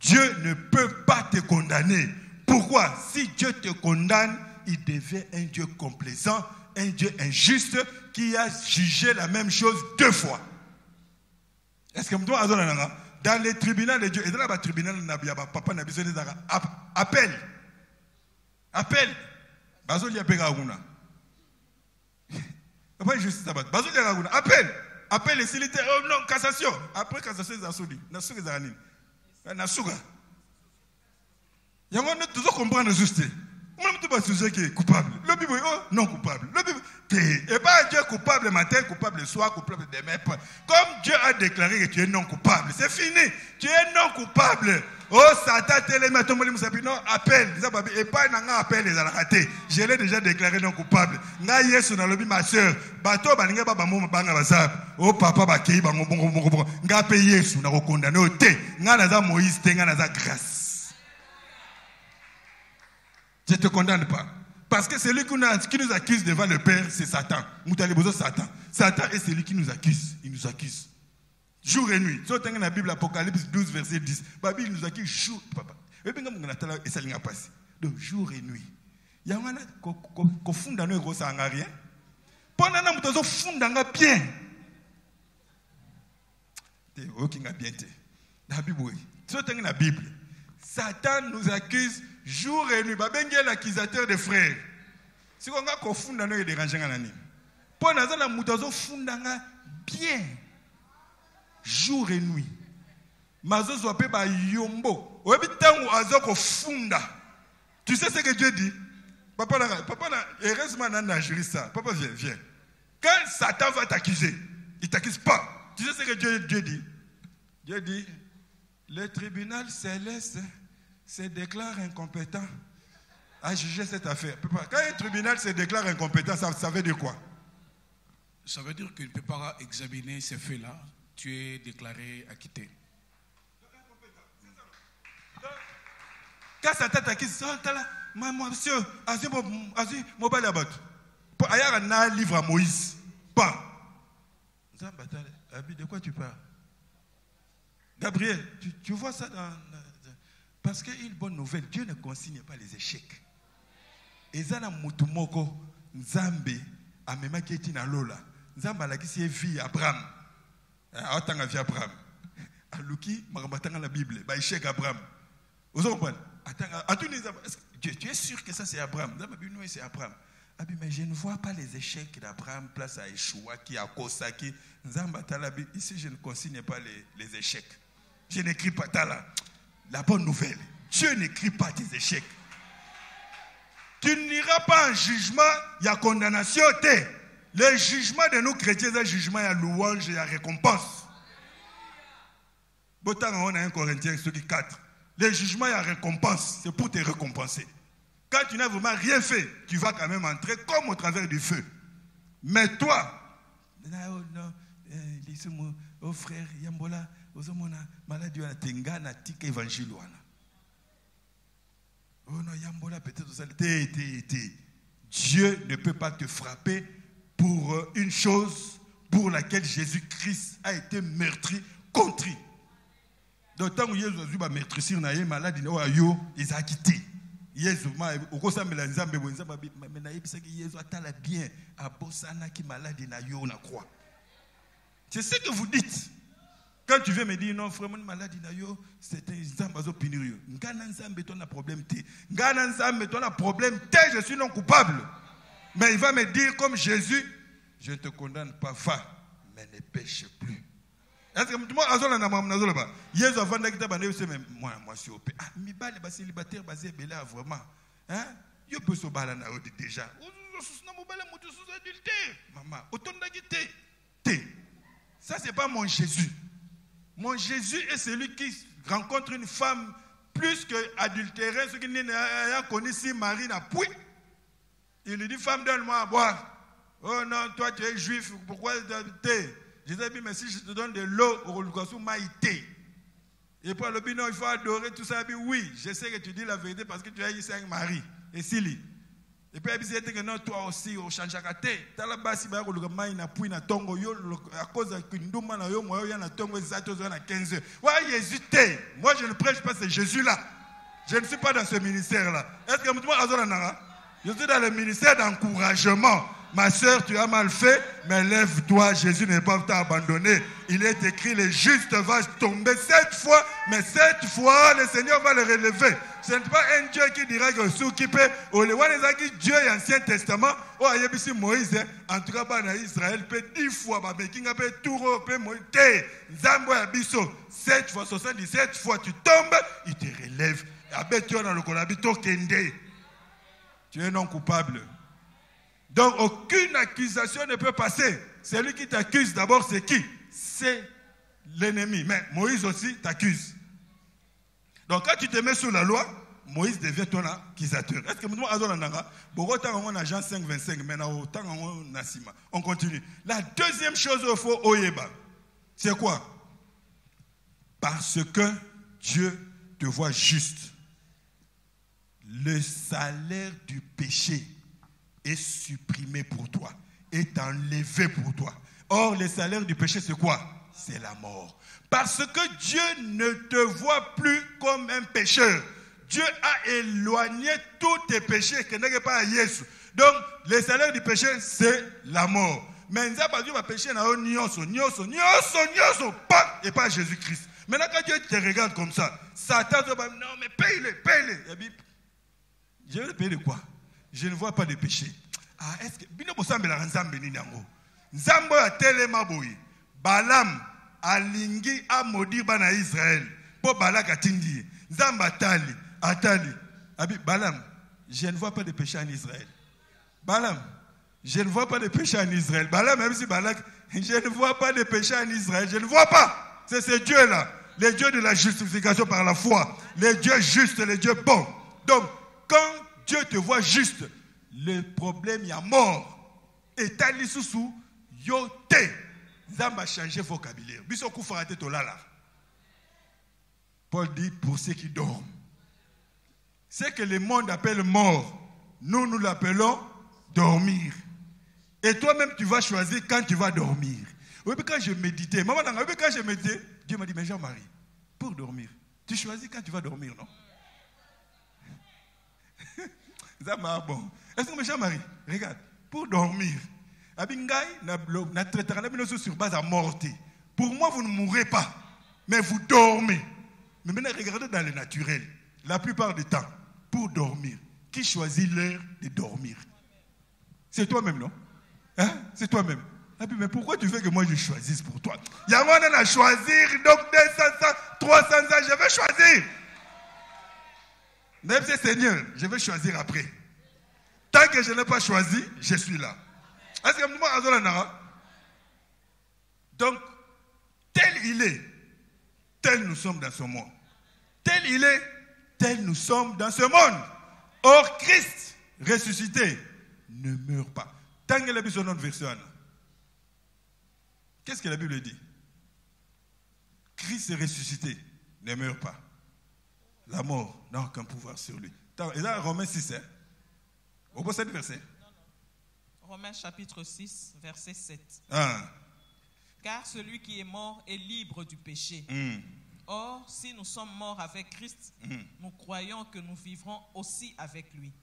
Dieu ne peut pas te condamner. Pourquoi? Si Dieu te condamne, il devient un Dieu complaisant, un Dieu injuste qui a jugé la même chose 2 fois. Est-ce que dans les tribunaux de Dieu, et dans le tribunal de papa n'a besoin appel. Appel. Appel. Appel et s'il était non, cassation. Après cassation, ils ont soudi. Il y a toujours comprendre juste. Même tout sujet qui est coupable. Le Bible est non coupable. Le Bible et pas Dieu coupable matin, coupable le soir, coupable demain. Comme Dieu a déclaré que tu es non coupable, c'est fini. Tu es non coupable. Oh Satan, non appelle. Et pas un appel les raté. Je l'ai déjà déclaré non coupable. Nga Yesu na lobi ma sœur. Bato balinga baba mo banga bazab. Oh papa ba kei bango bongo. Nga pe Yesu na condamné au té. Nga na za Moïse té nga na za grâce. Je ne te condamne pas. Parce que celui qui nous accuse devant le Père, c'est Satan. Satan. Satan est celui qui nous accuse. Il nous accuse. Jour et nuit. Si on dans la Bible, Apocalypse 12, verset 10, la Bible nous accuse jour. Donc, jour et nuit. Il y a un qui fonde dans nos ça n'a rien. Pendant que nous fondons dans bien. La Bible, si on dans la Bible, Satan nous accuse jour et nuit. Babengi l'accusateur des frères. Si on a confondé dans nous déranger ngani. Pour nous la mutazo fundanga bien. Jour et nuit. Mazo sope ba yombo. Obi tangu azoko funda. Tu sais ce que Dieu dit? Papa na heureusement na juriste ça. Papa viens. Quand Satan va t'accuser, il ne t'accuse pas. Tu sais ce que Dieu dit? Dieu dit, le tribunal céleste se déclare incompétent à juger cette affaire. Quand un tribunal se déclare incompétent, ça veut dire quoi? Ça veut dire qu'il ne peut pas examiner ces faits-là. Tu es déclaré acquitté. Quand Satan t'accuse, monsieur, mobile abat. Il y a un livre à Moïse. Pas. De quoi tu parles? Gabriel, tu vois ça dans... Parce qu'une bonne nouvelle, Dieu ne consigne pas les échecs. Et ça, Mutumoko, Nzambe, Amema Keti na Lola. Nzambe a la vie Abraham. Atanga vie Abraham. Aluki, Marabatanga la Bible, ba échec Abraham. Vous comprenez? Tu es sûr que ça c'est Abraham? C'est Abraham. Mais je ne vois pas les échecs d'Abraham place à Yeshua, qui a Kosaki. Ici, je ne consigne pas les échecs. Je n'écris pas Tala. La bonne nouvelle, Dieu n'écrit pas tes échecs. Tu n'iras pas en jugement, il y a condamnation. Le jugement de nous chrétiens, c'est un jugement, il y a louange, il y a récompense. On a 1 Corinthiens 4. Le jugement, il y a récompense. C'est pour te récompenser. Quand tu n'as vraiment rien fait, tu vas quand même entrer comme au travers du feu. Mais toi, oh frère, Yambola, maladie, na tika évangile. Oh non, Yambola, peut-être ça. Dieu ne peut pas te frapper pour une chose pour laquelle Jésus-Christ a été meurtri, contrit. D'autant que Jésus a meurtri, malade, il a quitté. Jésus, bien à Bossana qui malade na yo na croix. C'est ce que vous dites. Quand tu viens me dire non, frère, mon maladie na yo, c'est un zambazo pinirio. Ngana nzambe ton a problème té. Ngana nzambe ton a problème té, je suis non coupable. Mais il va me dire comme Jésus, je ne te condamne pas, va, mais ne pêche plus. Est-ce que tout le monde a besoin de ça? Jésus a vendu la Bible, mais moi, je suis au pays. Ah, mais les célibataires basés là vraiment. Hein? Yo peux se balader déjà. Maman, autant de ça, c'est pas mon Jésus. Mon Jésus est celui qui rencontre une femme plus qu'adultérée, ce qui n'a connu si Marie n'a point. Il lui dit, femme, donne-moi à boire. Oh non, toi tu es juif, pourquoi t'es? Je disais, mais si je te donne de l'eau, au Lukasu maïté. Et puis, le non, il faut adorer tout ça. Oui, je sais que tu dis la vérité parce que tu as eu 5 maris. Et Sili. Et puis, il dit que non, toi aussi, au Chanchakate. Tu as la base, tu as le puis na tongo, à cause de Kinduma, na yo, moi, na tongo, zato, na 15 heures. Ouais, Jésus, moi, je ne prêche pas ce Jésus-là. Je ne suis pas dans ce ministère-là. Est-ce que moi, je suis dans le ministère d'encouragement. Ma soeur, tu as mal fait, mais lève-toi, Jésus n'est pas t'abandonner. Il est écrit, le juste va tomber 7 fois, mais 7 fois, le Seigneur va le relever. Ce n'est pas un Dieu qui dira que ce qui peut, Dieu et Ancien Testament, Moïse, en tout cas, dans Israël, peut 10 fois, peut tout, peut Moïse, 7 fois, 77 fois, tu tombes, il te relève. Tu es non coupable. Donc, aucune accusation ne peut passer. Celui qui t'accuse d'abord, c'est qui? C'est l'ennemi. Mais Moïse aussi t'accuse. Donc, quand tu te mets sous la loi, Moïse devient ton accusateur. Est-ce que nous avons un Jean 5, 25, maintenant, on continue. La deuxième chose qu'il faut oyeba, c'est quoi? Parce que Dieu te voit juste. Le salaire du péché est supprimé pour toi, est enlevé pour toi. Or, le salaire du péché, c'est quoi? C'est la mort. Parce que Dieu ne te voit plus comme un pécheur. Dieu a éloigné tous tes péchés, que n'est pas à Jésus. Donc, le salaire du péché, c'est la mort. Mais Dieu va pécher et pas Jésus-Christ. Maintenant, quand Dieu te regarde comme ça, Satan te dit, non, mais paye-le. Je vais le payer de quoi? Je ne vois pas de péché. Ah, est-ce que bino bosambela nzambe nini yango? Nzambe ya telema boyi. Balaam alingi amodi bana Israël. Po Balak atindi. Nzambe atali. Abi Balaam, je ne vois pas de péché en Israël. Balaam, Je ne vois pas de péché en Israël. Balak, même si Balak, je ne vois pas de péché en Israël. Je ne vois pas. C'est ce Dieu-là. Le Dieu de la justification par la foi. Le Dieu juste, le Dieu bon. Donc, quand Dieu te voit juste, le problème, il y a mort. Et tali sous yo te. Zamba changer vocabulaire. Biso koufarate tolala. Paul dit pour ceux qui dorment. Ce que le monde appelle mort, nous l'appelons dormir. Et toi-même, tu vas choisir quand tu vas dormir. Oui, mais quand je méditais, maman, quand je méditais, Dieu m'a dit, mais Jean-Marie, pour dormir, tu choisis quand tu vas dormir, non? Ça m'a bon. Est-ce que Jean-Marie, regarde, pour dormir, na traitera sur base à morte. Pour moi, vous ne mourrez pas, mais vous dormez. Mais maintenant, regardez dans le naturel, la plupart du temps, pour dormir, qui choisit l'heure de dormir? C'est toi-même, non? Hein? C'est toi-même. Mais pourquoi tu veux que moi je choisisse pour toi? Il y a moi à choisir, donc 200 ans, 300 ans, je vais choisir. Même si Seigneur, je vais choisir après. Tant que je n'ai pas choisi, je suis là. Est-ce que moi, donc, tel il est, tel nous sommes dans ce monde. Tel il est, tel nous sommes dans ce monde. Or, Christ ressuscité ne meurt pas. Tant que la Bible son verset 1. Qu'est-ce que la Bible dit? Christ est ressuscité, ne meurt pas. La mort n'a aucun pouvoir sur lui. Et là, Romains 6, hein? Au bout de ce verset. Romains chapitre 6, verset 7. Ah. Car celui qui est mort est libre du péché. Or, si nous sommes morts avec Christ, nous croyons que nous vivrons aussi avec lui.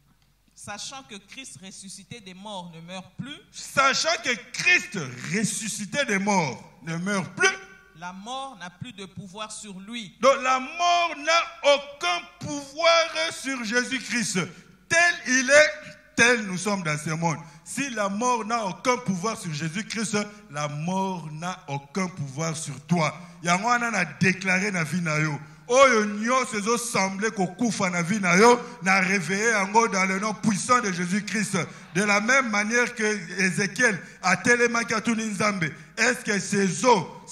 Sachant que Christ ressuscité des morts ne meurt plus. Sachant que Christ ressuscité des morts ne meurt plus. La mort n'a plus de pouvoir sur lui. Donc la mort n'a aucun pouvoir sur Jésus-Christ. Tel il est, tel nous sommes dans ce monde. Si la mort n'a aucun pouvoir sur Jésus-Christ, la mort n'a aucun pouvoir sur toi. Yangwana a déclaré na vie na yo. Oyo nyo sezo semblé ko kufa na vie na yo na réveillé yango dans le nom puissant de Jésus-Christ. De la même manière que Ézéchiel a tellement katuni nzambe. Est-ce que ces eaux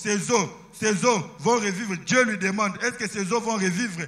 vont revivre? Dieu lui demande, est-ce que ces eaux vont revivre?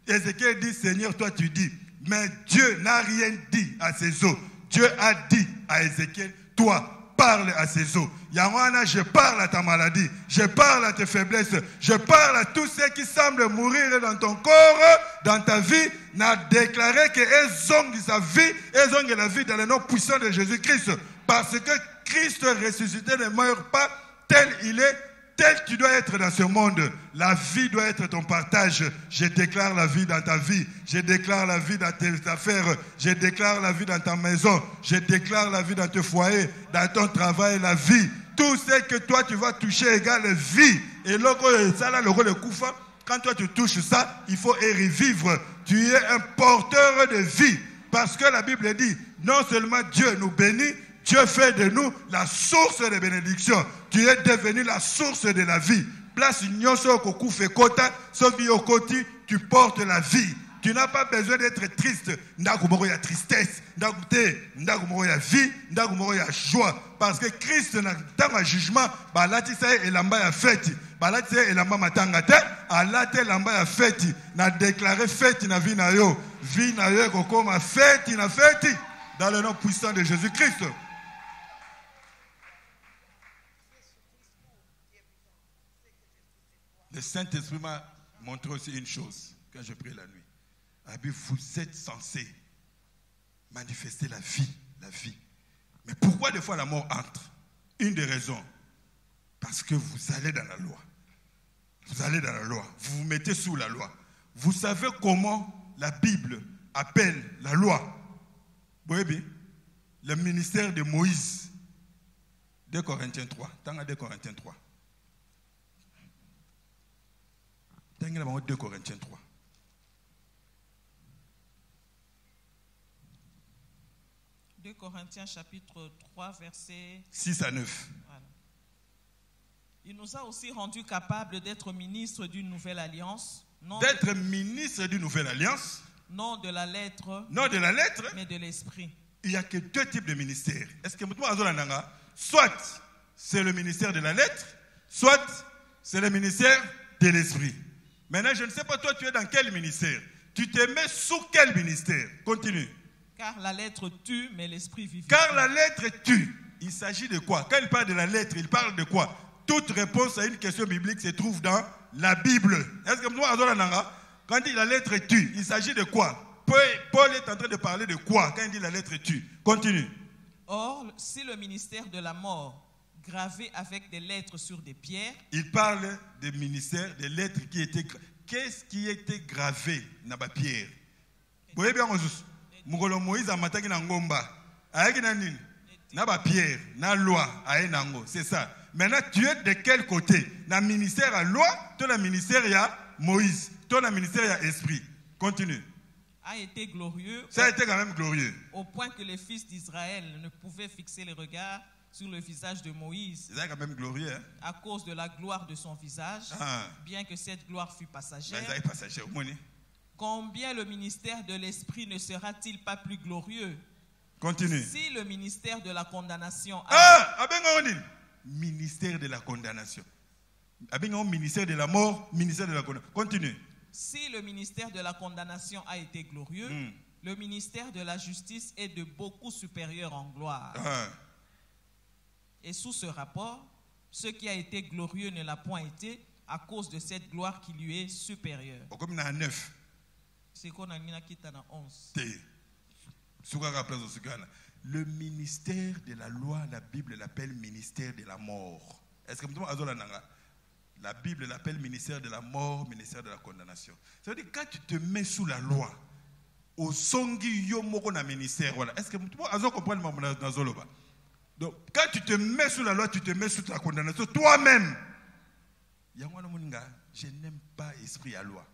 Ézéchiel dit, Seigneur, toi tu dis. Mais Dieu n'a rien dit à ces eaux. Dieu a dit à Ézéchiel, toi, parle à ces eaux. Yahwana, je parle à ta maladie, je parle à tes faiblesses, je parle à tous ceux qui semblent mourir dans ton corps, dans ta vie. N'a déclaré qu'ils ont sa vie, ils ont la vie dans le nom puissant de Jésus-Christ. Parce que Christ ressuscité ne meurt pas, tel il est, tel tu dois être dans ce monde. La vie doit être ton partage. Je déclare la vie dans ta vie. Je déclare la vie dans tes affaires. Je déclare la vie dans ta maison. Je déclare la vie dans tes foyers, dans ton travail, la vie. Tout ce que toi tu vas toucher égale vie. Et quand toi tu touches ça, il faut y revivre. Tu es un porteur de vie. Parce que la Bible dit, non seulement Dieu nous bénit, Dieu fait de nous la source de bénédiction. Tu es devenu la source de la vie. Place nyoso koku fe kota, sobi okoti, tu portes la vie. Tu n'as pas besoin d'être triste. Ndakumoro ya tristesse, ndakumoro ya vie, ndakumoro ya joie. Parce que Christ n'a pas de jugement, balati sa elamba ya fête. Balati sa elamba matanga te, alate elamba ya fête. Na déclaré fête na vie na yo. Vie na yo kokoma fête na fête. Dans le nom puissant de Jésus-Christ. Le Saint-Esprit m'a montré aussi une chose quand je prie la nuit. Vous êtes censés manifester la vie, la vie. Mais pourquoi des fois la mort entre? Une des raisons, parce que vous allez dans la loi. Vous allez dans la loi. Vous vous mettez sous la loi. Vous savez comment la Bible appelle la loi? Vous voyez bien? Le ministère de Moïse. 2 Corinthiens 3. Tant à 2 Corinthiens 3. 2 Corinthiens 3. Corinthiens chapitre 3 verset 6 à 9. Voilà. Il nous a aussi rendus capables d'être ministres d'une nouvelle alliance. D'être ministre d'une nouvelle alliance. Non de la lettre. Non de la lettre. Mais de l'esprit. il n'y a que deux types de ministères. Est-ce que soit c'est le ministère de la lettre, soit c'est le ministère de l'esprit. Maintenant, je ne sais pas, toi, tu es dans quel ministère? Tu te mets sous quel ministère? Continue. Car la lettre tue, mais l'esprit vivifie. Car la lettre tue. Il s'agit de quoi? Quand il parle de la lettre, il parle de quoi? Toute réponse à une question biblique se trouve dans la Bible. Est-ce que quand il dit la lettre tue, il s'agit de quoi? Paul est en train de parler de quoi quand il dit la lettre tue? Continue. Or, si le ministère de la mort, gravé avec des lettres sur des pierres... Il parle des ministères, des lettres qui étaient... Qu'est-ce qui était gravé dans la pierre? Vous voyez bien, Moïse a mataki na ngomba. Aïki na nini? Na ba pierre, na loi, aïe nango. C'est ça. Maintenant, tu es de quel côté? Dans le ministère à loi, toi, dans le ministère il y a Moïse. Toi, dans le ministère il y a esprit. Continue. A été glorieux. Ça a été quand même glorieux. Au point que les fils d'Israël ne pouvaient fixer les regards sur le visage de Moïse. C'est quand même glorieux. Hein? À cause de la gloire de son visage, bien que cette gloire fût passagère. Combien le ministère de l'esprit ne sera-t-il pas plus glorieux? Continue. Si le ministère de la condamnation ministère de la condamnation. Ministère de la mort, ministère de la condamnation. Continue. Si le ministère de la condamnation a été glorieux, le ministère de la justice est de beaucoup supérieur en gloire. Et sous ce rapport, ce qui a été glorieux ne l'a point été à cause de cette gloire qui lui est supérieure. Comme il y a 9. C'est qu'on a mis à 11. Le ministère de la loi, la Bible l'appelle ministère de la mort. Est-ce que la Bible l'appelle ministère de la mort, ministère de la condamnation? Ça veut dire quand tu te mets sous la loi, au songi yomoko na ministère, voilà. Est-ce que tu comprends dans Zoloba? Donc, quand tu te mets sous la loi, tu te mets sous la condamnation toi-même. Je n'aime pas esprit à loi.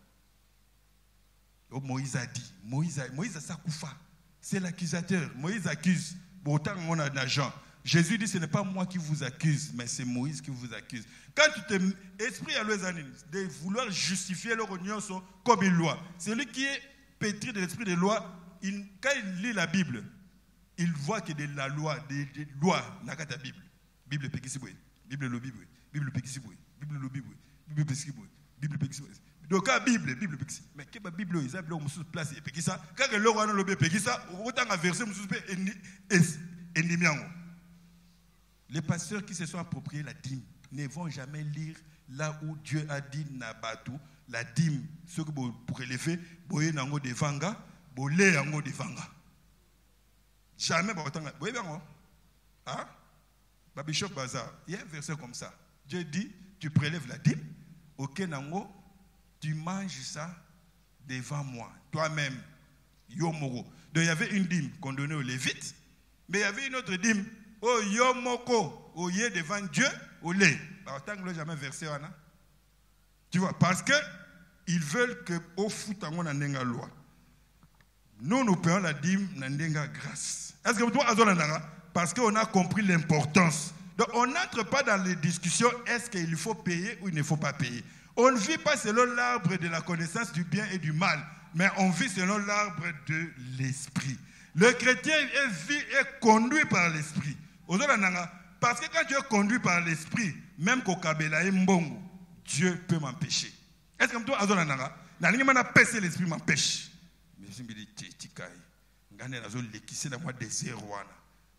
Moïse a dit, Moïse a sakoufa. C'est l'accusateur. Moïse accuse. Autant on a d'argent. Jésus dit, ce n'est pas moi qui vous accuse, mais c'est Moïse qui vous accuse. Quand tu te... Esprit à loi, de vouloir justifier leur union comme une loi. Celui qui est pétri de l'esprit de loi, quand il lit la Bible, il voit que de la loi, des lois, n'a qu'à ta Bible. Bible Pekisiboué, Bible le Bible, Bible Pekisiboué, Bible le Bible, Bible Pekisiboué, Bible Pekisiboué. Donc, la Bible Pekisiboué. Mais que la Bible, ils ont une place et Pekisa. Quand le roi n'a pas Pekisa, autant un verset, les pasteurs qui se sont appropriés la dîme ne vont jamais lire là où Dieu a dit Nabatou, la dîme, ce que vous pourrez les faire, boye nango de vanga, bolé nango de vanga. Jamais, vous voyez bien, hein? Bishop Bazar, il y a un verset comme ça. Dieu dit, tu prélèves la dîme, ok nango, tu manges ça devant moi, toi-même, yomoro. Donc il y avait une dîme qu'on donnait aux Lévites, mais il y avait une autre dîme, oh yomoko, au yé devant Dieu, au lait. Tant que jamais versé, tu vois, parce que ils veulent que au foot on a une loi. Nous payons la dîme n'a grâce. Est-ce que vous avez parce qu'on a compris l'importance. Donc on n'entre pas dans les discussions est-ce qu'il faut payer ou il ne faut pas payer. On ne vit pas selon l'arbre de la connaissance du bien et du mal, mais on vit selon l'arbre de l'esprit. Le chrétien est conduit par l'esprit. Parce que quand tu es conduit par l'esprit, même qu'au Kabela et Mbongo, Dieu peut m'empêcher. Est-ce que toi, Azonananga, n'a pas l'esprit m'empêche. Mais je me dis,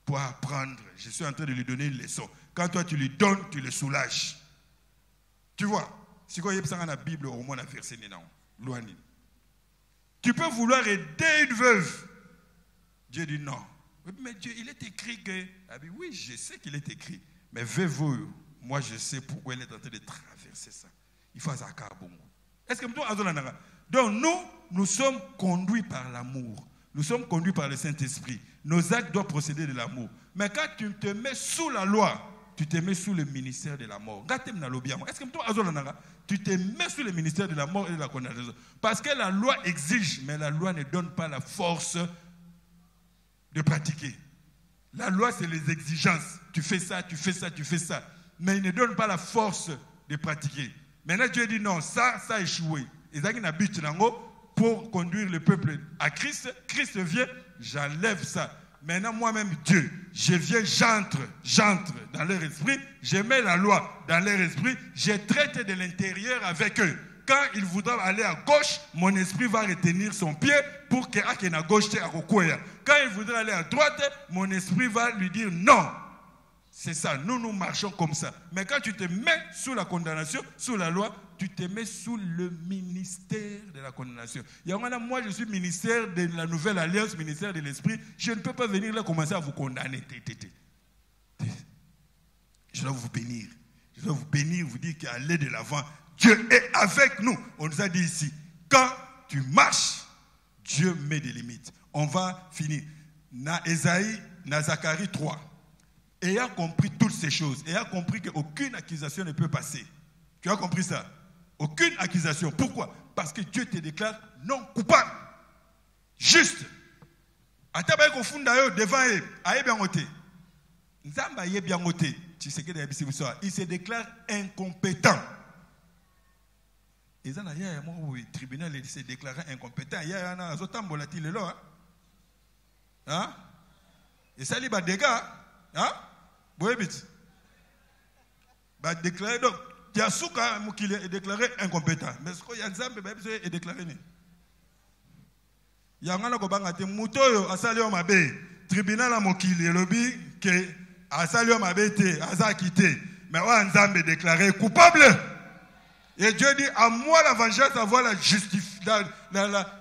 pour apprendre, je suis en train de lui donner une leçon. Quand toi tu lui donnes, tu le soulages. Tu vois, si tu as la Bible, au moins la verset, tu peux vouloir aider une veuve. Dieu dit non. Mais Dieu, il est écrit que... Ah oui, je sais qu'il est écrit. Mais veuve, moi je sais pourquoi elle est en train de traverser ça. Il faut un bongo. Est-ce que donc nous sommes conduits par l'amour. Nous sommes conduits par le Saint-Esprit. Nos actes doivent procéder de l'amour. Mais quand tu te mets sous la loi, tu te mets sous le ministère de la mort. Est-ce que tu te mets sous le ministère de la mort et de la condamnation? Parce que la loi exige, mais la loi ne donne pas la force de pratiquer. La loi, c'est les exigences. Tu fais ça, tu fais ça, tu fais ça. Mais il ne donne pas la force de pratiquer. Maintenant, Dieu dit non, ça a échoué. Pour conduire le peuple à Christ, Christ vient, j'enlève ça. Maintenant, moi-même, Dieu, je viens, j'entre dans leur esprit, je mets la loi dans leur esprit, je traite de l'intérieur avec eux. Quand ils voudront aller à gauche, mon esprit va retenir son pied pour qu'il aille à gauche. Quand ils voudront aller à droite, mon esprit va lui dire non. C'est ça, nous marchons comme ça. Mais quand tu te mets sous la condamnation, sous la loi, tu te mets sous le ministère de la condamnation. Moi, je suis ministère de la nouvelle alliance, ministère de l'esprit. Je ne peux pas venir là commencer à vous condamner. Je dois vous bénir. Je dois vous bénir, vous dire qu'aller de l'avant, Dieu est avec nous. On nous a dit ici, quand tu marches, Dieu met des limites. On va finir. Esaïe, Zacharie 3. Ayant compris toutes ces choses, ayant compris qu'aucune accusation ne peut passer. Tu as compris ça? Aucune accusation. Pourquoi? Parce que Dieu te déclare non coupable. Juste. Devant il se déclare incompétent. Et le tribunal s'est déclaré incompétent. Il y a un volatile là. Et ça, il y a des dégâts. Déclaré donc, Yasuka qu'il est déclaré incompétent. Mais ce qu'il y a est déclaré. Il y a un mutoyo asalio mabe tribunal a mokili lobby que asalio mabe te azakité. Mais on Nzambe déclaré coupable. Et Dieu dit à moi la vengeance, à moi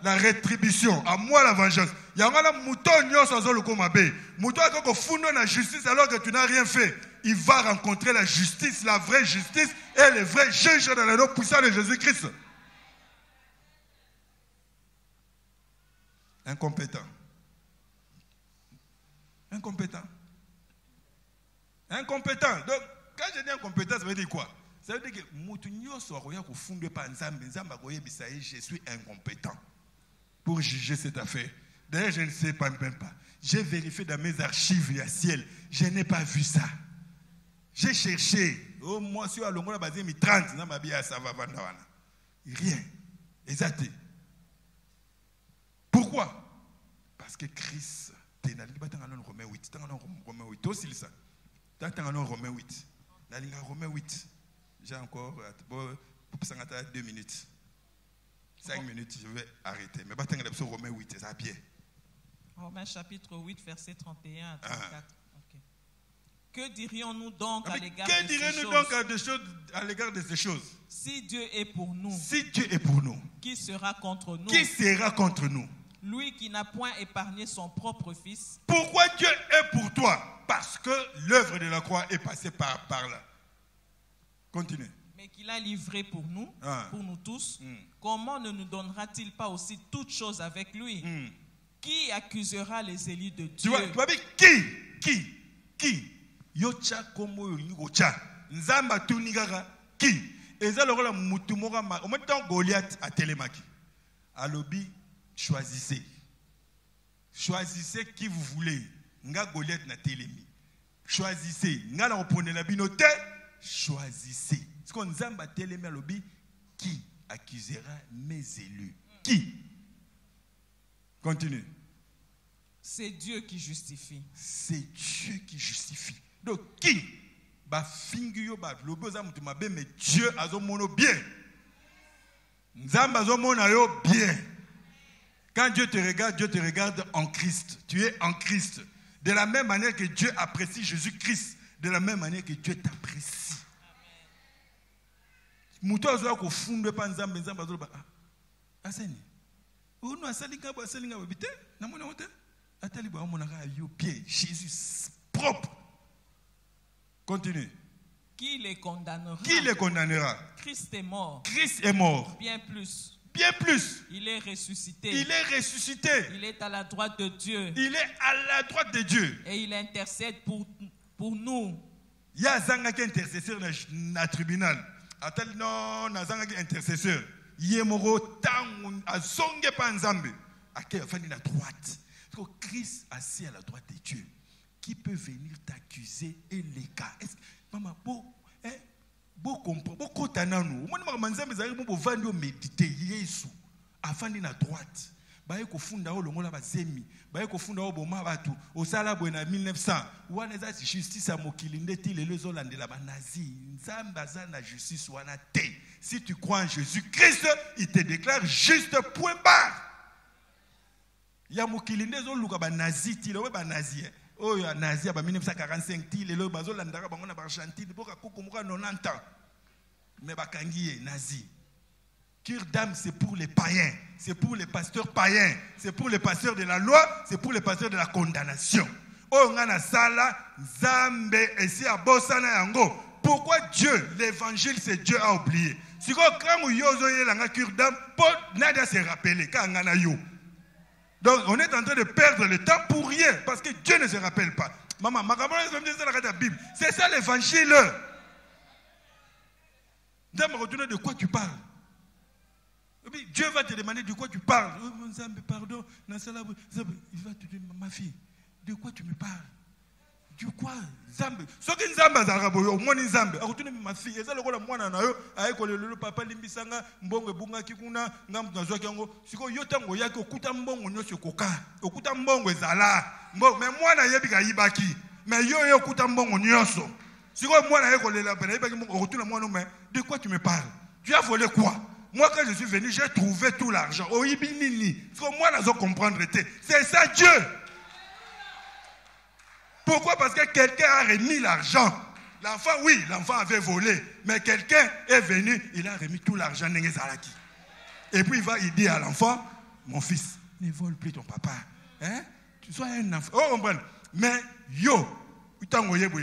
la rétribution, à moi la vengeance. Il y a un mouton nyonso azolo ko mabe. Mouton ko fundo na justice alors que tu n'as rien fait. Il va rencontrer la justice, la vraie justice et le vrai juge dans le nom puissant de Jésus-Christ. Incompétent. Incompétent. Incompétent. Donc, quand je dis incompétent, ça veut dire quoi? Ça veut dire que je suis incompétent pour juger cette affaire. D'ailleurs, je ne sais pas même pas. J'ai vérifié dans mes archives il y a ciel. Je n'ai pas vu ça. J'ai cherché. Oh, moi, si je suis 30, rien. Exact. Pourquoi? Parce que Christ, Romain 8. Romain 8. Aussi ça. Romain 8. Romain 8. J'ai encore 2 minutes. 5 minutes, je vais arrêter. Mais Romain 8, c'est à pied. Romains chapitre 8, verset 31 à 34. Okay. Que dirions-nous donc à l'égard de ces choses? Si Dieu est pour nous, qui sera contre nous? Qui sera contre nous? Lui qui n'a point épargné son propre fils. Pourquoi Dieu est pour toi? Parce que l'œuvre de la croix est passée par là. Continue. Mais qu'il a livré pour nous tous, comment ne nous donnera-t-il pas aussi toutes choses avec lui? Qui accusera les élus de Dieu? Tu vois, qui? Yocha komo yocha. Nzamba tunigara qui? Eza lokola mutu moka ma. Au même temps Goliath a télémaki. Alobi choisissez. Choisissez qui vous voulez. Nga Goliath na télémi. Choisissez. Nga na opone la binote. Choisissez. Ce qu'on Nzamba télémi alobi qui accusera mes élus? Qui? Continue. C'est Dieu qui justifie. C'est Dieu qui justifie. Donc, qui? Mais Dieu a mono bien. Nzamba a mono bien. Quand Dieu te regarde en Christ. Tu es en Christ. De la même manière que Dieu apprécie Jésus-Christ, de la même manière que Dieu t'apprécie. Muto azoa ko funde pa nzambe azo ba. Aseni. Uno asalinga ba asalinga ba bité na mona hote. Atali ba mona ka yo bien Jésus propre. Continue. Qui les condamnera? Qui les condamnera? Christ est mort. Christ est mort. Bien plus. Bien plus. Il est ressuscité. Il est ressuscité. Il est à la droite de Dieu. Il est à la droite de Dieu. Et il intercède pour nous. Il y a un intercesseur dans le tribunal. Attends, non, il y a un intercesseur. Il y a un zonge panzambe. À quelle fin la droite? Parce que Christ assis à la droite de Dieu. Qui peut venir t'accuser et les cas? Est-ce que maman, beau comprendre, beau côté nous. Moi, je me dis que je vais méditer Jésus afin de la droite. baye kofunda o longola bazemi baye kofunda o boma batu osala bwe na 1900 wana za justice ya mokili ndeti lelo zolandela ba nazi nzambe aza na justice wana te. Si tu crois en Jésus-Christ, il te déclare juste point barre. Ya mokili ndezo luka ba nazi ti le ba nazi oh ya nazi ba 1945 ti lelo bazolandaka bango na ba Argentine boka kokumuka 90 ans mais bakangiye nazi. Cure d'âme, c'est pour les païens, c'est pour les pasteurs païens, c'est pour les pasteurs de la loi, c'est pour les pasteurs de la condamnation. Oh, ngana sala, zambe, esi abosana yango. Pourquoi Dieu, l'évangile, c'est Dieu a oublié. Si quand yozo yelanga cure d'âme, Paul n'a se rappeler quand ngana yo. Donc, on est en train de perdre le temps pour rien, parce que Dieu ne se rappelle pas. Maman, la Bible, c'est ça l'évangile. Dame, retourne de quoi tu parles. Dieu va te demander de quoi tu parles. Oh, mon Zambé, pardon. Il va te dire, ma fille, de quoi tu me parles? De quoi? Zambé. Ce qui Zambé, Zaraboyo, moi, Zambé. Retourne ma fille. Et ça, le rôle de moi, avec le papa Limbisanga, Mbongo, Bunga, Kikuna, Ngam, Nazokango. Si vous yotango, yako, okuta Mbongo, Nyosyo Koka, okuta Mbongo, Zala. Mais moi, na yebika Ibaki. Mais yo, okuta Mbongo, Nyoso. Si vous moi, na yeko, retourne moi, mais de quoi tu me parles? Tu as volé quoi? Moi, quand je suis venu, j'ai trouvé tout l'argent. Oh, ibinini. Moi, je dois comprendre. C'est ça Dieu. Pourquoi? Parce que quelqu'un a remis l'argent. L'enfant, oui, l'enfant avait volé. Mais quelqu'un est venu, il a remis tout l'argent. Et puis, il dit à l'enfant, mon fils, ne vole plus ton papa. Hein? Tu sois un enfant. Oh, on comprend. Mais, yo,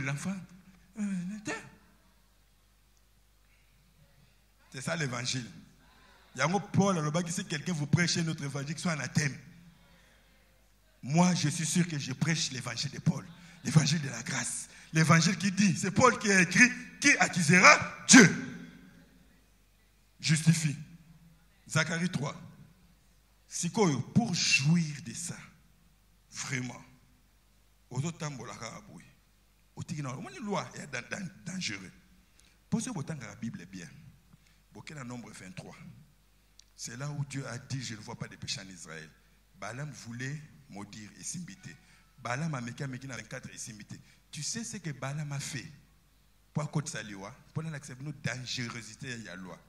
l'enfant. C'est ça l'évangile. Yango Paul, si quelqu'un vous prêche notre évangile, soit anathème. Moi, je suis sûr que je prêche l'évangile de Paul, l'évangile de la grâce. L'évangile qui dit, c'est Paul qui a écrit, qui accusera Dieu. Justifie. Zacharie 3. Sikoyo, pour jouir de ça, vraiment, aux autres temps, loi est dangereux. Pour ce que la Bible est bien. Bokeh dans Nombre 23. C'est là où Dieu a dit, je ne vois pas de péché en Israël. Balaam voulait maudire et s'imbiter. Balaam a méqué dans 24 et s'imbiter. Tu sais ce que Balaam a fait pour accorder sa loi, pour l'accepter de dangerosité de la loi.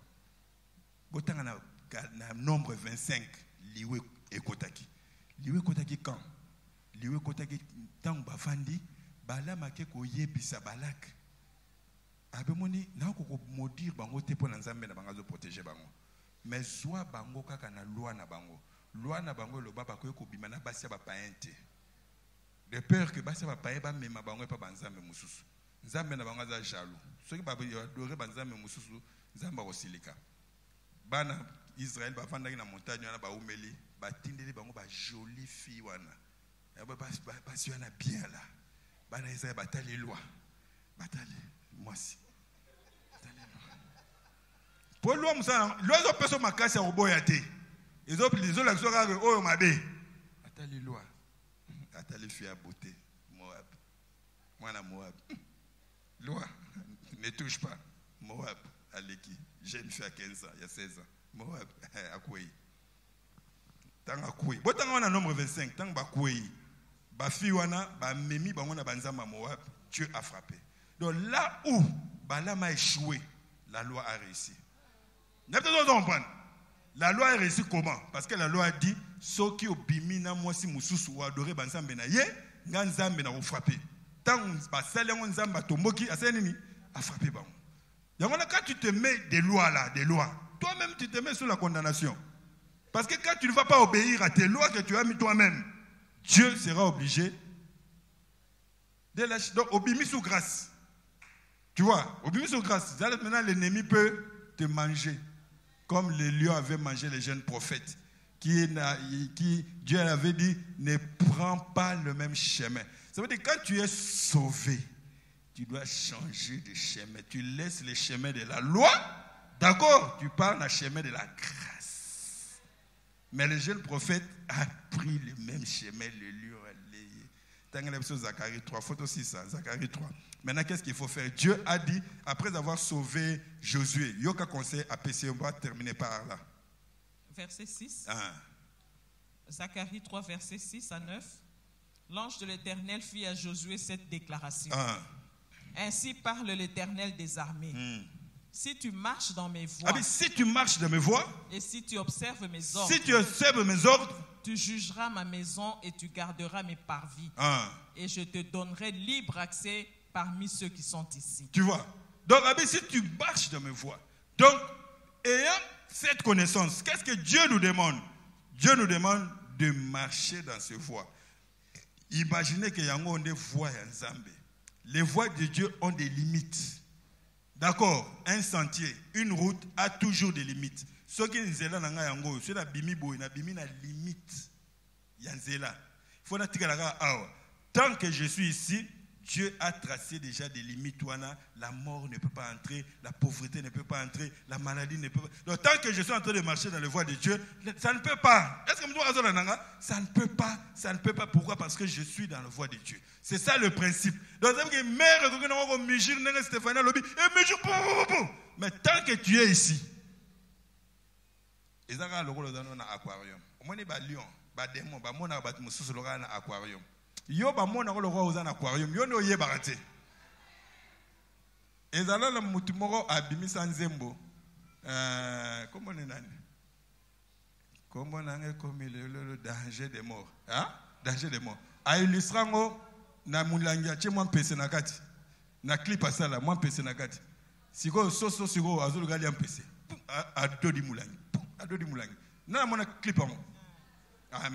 Dans Nombre 25, liwe et kotaki. Liwe kotaki quand? Liwe kotaki tant bafandi, Balaam a keko yebisa Balak. Abemoni na ko maudire bango te pour nzambe na bango protéger bango. Mais soit bango kaka na loi na bango. Loi na bango lo baba ko bima na basia ba paente. De peur que basia ba pae ba mema bango pa banzambe mususu. Nzambe na bango za jaloux. Ceux qui ba adorer banzambe mususu, nzamba osilika. Bana Israël ba fanda na montagne na ba umeli, ba tindeli bango ba jolie fille wana. Ya ba wana bien là. Bana Israël ba tali loi. Batali moi si. Pour l'homme, l'autre personne m'a cassé au boyate. Les autres, la soirée, oh, ma bé. Attends les lois. Attends les filles à beauté. Moab. Moi, la Moab. Loi. Ne touche pas. Moab. Aleki. Jeune fille à 15 ans, il y a 16 ans. Moab. À Koué. Tant à Koué. Bon, tant on a nombre 25. Tant à Koué. Ba fille wana, ba memi, ba on a banzama Moab. Dieu a frappé. Donc là où Balaam a échoué, la loi a réussi. La loi a réussi comment? Parce que la loi a dit ceux qui ont bimina moi si mususu ou adoré banzambe na ye, nganzambe na ou frappé. Tant basale nganzamba tomboki asenini a frappé bango. Yangona quand tu te mets des lois là, des lois, toi-même tu te mets sous la condamnation. Parce que quand tu ne vas pas obéir à tes lois que tu as mis toi-même, Dieu sera obligé de lâcher. Donc obéis sous grâce. Tu vois, obéis sous grâce. Maintenant l'ennemi peut te manger. Comme les lions avaient mangé les jeunes prophètes, qui Dieu avait dit, ne prends pas le même chemin. Ça veut dire que quand tu es sauvé, tu dois changer de chemin. Tu laisses le chemin de la loi, d'accord? Tu pars dans le chemin de la grâce. Mais le jeune prophète a pris le même chemin, le lion a layé. Zacharie 3, faut aussi ça, Zacharie 3. Maintenant, qu'est-ce qu'il faut faire? Dieu a dit, après avoir sauvé Josué, Yoka conseil à PC, on va terminer par là. Verset 6. Zacharie 3, versets 6 à 9. L'ange de l'Éternel fit à Josué cette déclaration. Ainsi parle l'Éternel des armées. Si tu marches dans mes voies, si tu marches dans mes voies, et si tu observes mes ordres, tu jugeras ma maison et tu garderas mes parvis. Et je te donnerai libre accès parmi ceux qui sont ici. Tu vois? Donc, si tu marches dans mes voies, donc, ayant cette connaissance, qu'est-ce que Dieu nous demande? Dieu nous demande de marcher dans ses voies. Imaginez qu'il y a des voies en Zambie. Les voies de Dieu ont des limites. D'accord? Un sentier, une route a toujours des limites. Ce qui est là, c'est la limite. Il faut tant que je suis ici, Dieu a tracé déjà des limites. La mort ne peut pas entrer, la pauvreté ne peut pas entrer, la maladie ne peut pas. Donc, tant que je suis en train de marcher dans les voies de Dieu, ça ne peut pas. Est-ce que ça ne peut pas? Ça ne peut pas. Pourquoi? Parce que je suis dans la voie de Dieu. C'est ça le principe. Donc, mais tant que tu es ici, yo ba mona ko lo kwa uzana aquarium yo no ye barate ezala la mutu moko abimisa nzembo comment on nani comment nange comme le danger des morts danger des morts a illustrango na mulangi a chemwa mpese na kati na clip asala mwa mpese na kati siko soso siko azulu gali mpese a dodi mulangi na mona clip amo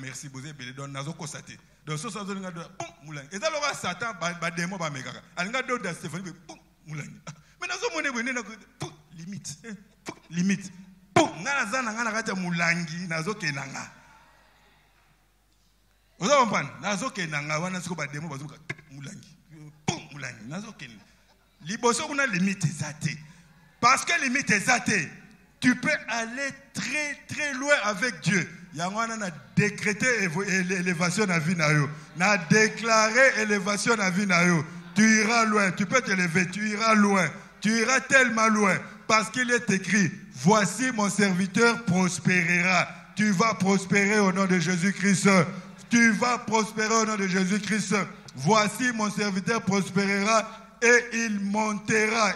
merci vous avez donné nazo kosate. Donc, ça, c'est Moulangi. Et ça, le Satan, démon, Mekaka. Alinga d'autres, Stéphanie, Moulangi. Mais dans ce limite. Limite. Nana Moulangi, Nazo Kenanga. Vous avez compris? Nazo Kenanga, Wana Soko Bademo, Bazuka, Moulangi. Moulangi, Nazo Kenanga. Liboso, on a limite exacte. Parce que limite exacte, tu peux aller très, très loin avec Dieu. Yangwana a décrété élévation à vie na yo. Na déclaré élévation à vie na yo. Tu iras loin, tu peux t'élever, tu iras loin. Tu iras tellement loin parce qu'il est écrit, voici mon serviteur prospérera. Tu vas prospérer au nom de Jésus-Christ. Tu vas prospérer au nom de Jésus-Christ. Voici mon serviteur prospérera et il montera.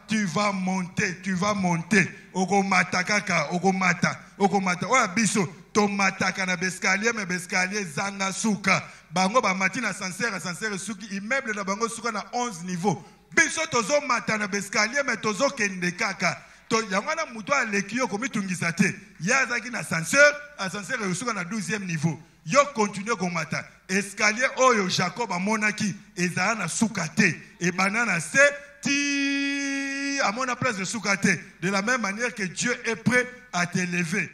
Tu vas monter. Ogomata kaka, ogomata. Oya biso, tomataka na bescalier, mais bescalier zanga suka. Bango ba matina ascenseur suki, immeuble na bango suka na 11 niveaux. Biso tozo mata na bescalier, mais tozo kende kaka. To yangwana muto alekio komitungisa te. Yazaki na ascenseur suka na 12e niveau. Yo continue komata. Escalier oyo Jacob amonaki ezala na suka te. Et banana se à mon place de soukate. De la même manière que Dieu est prêt à t'élever.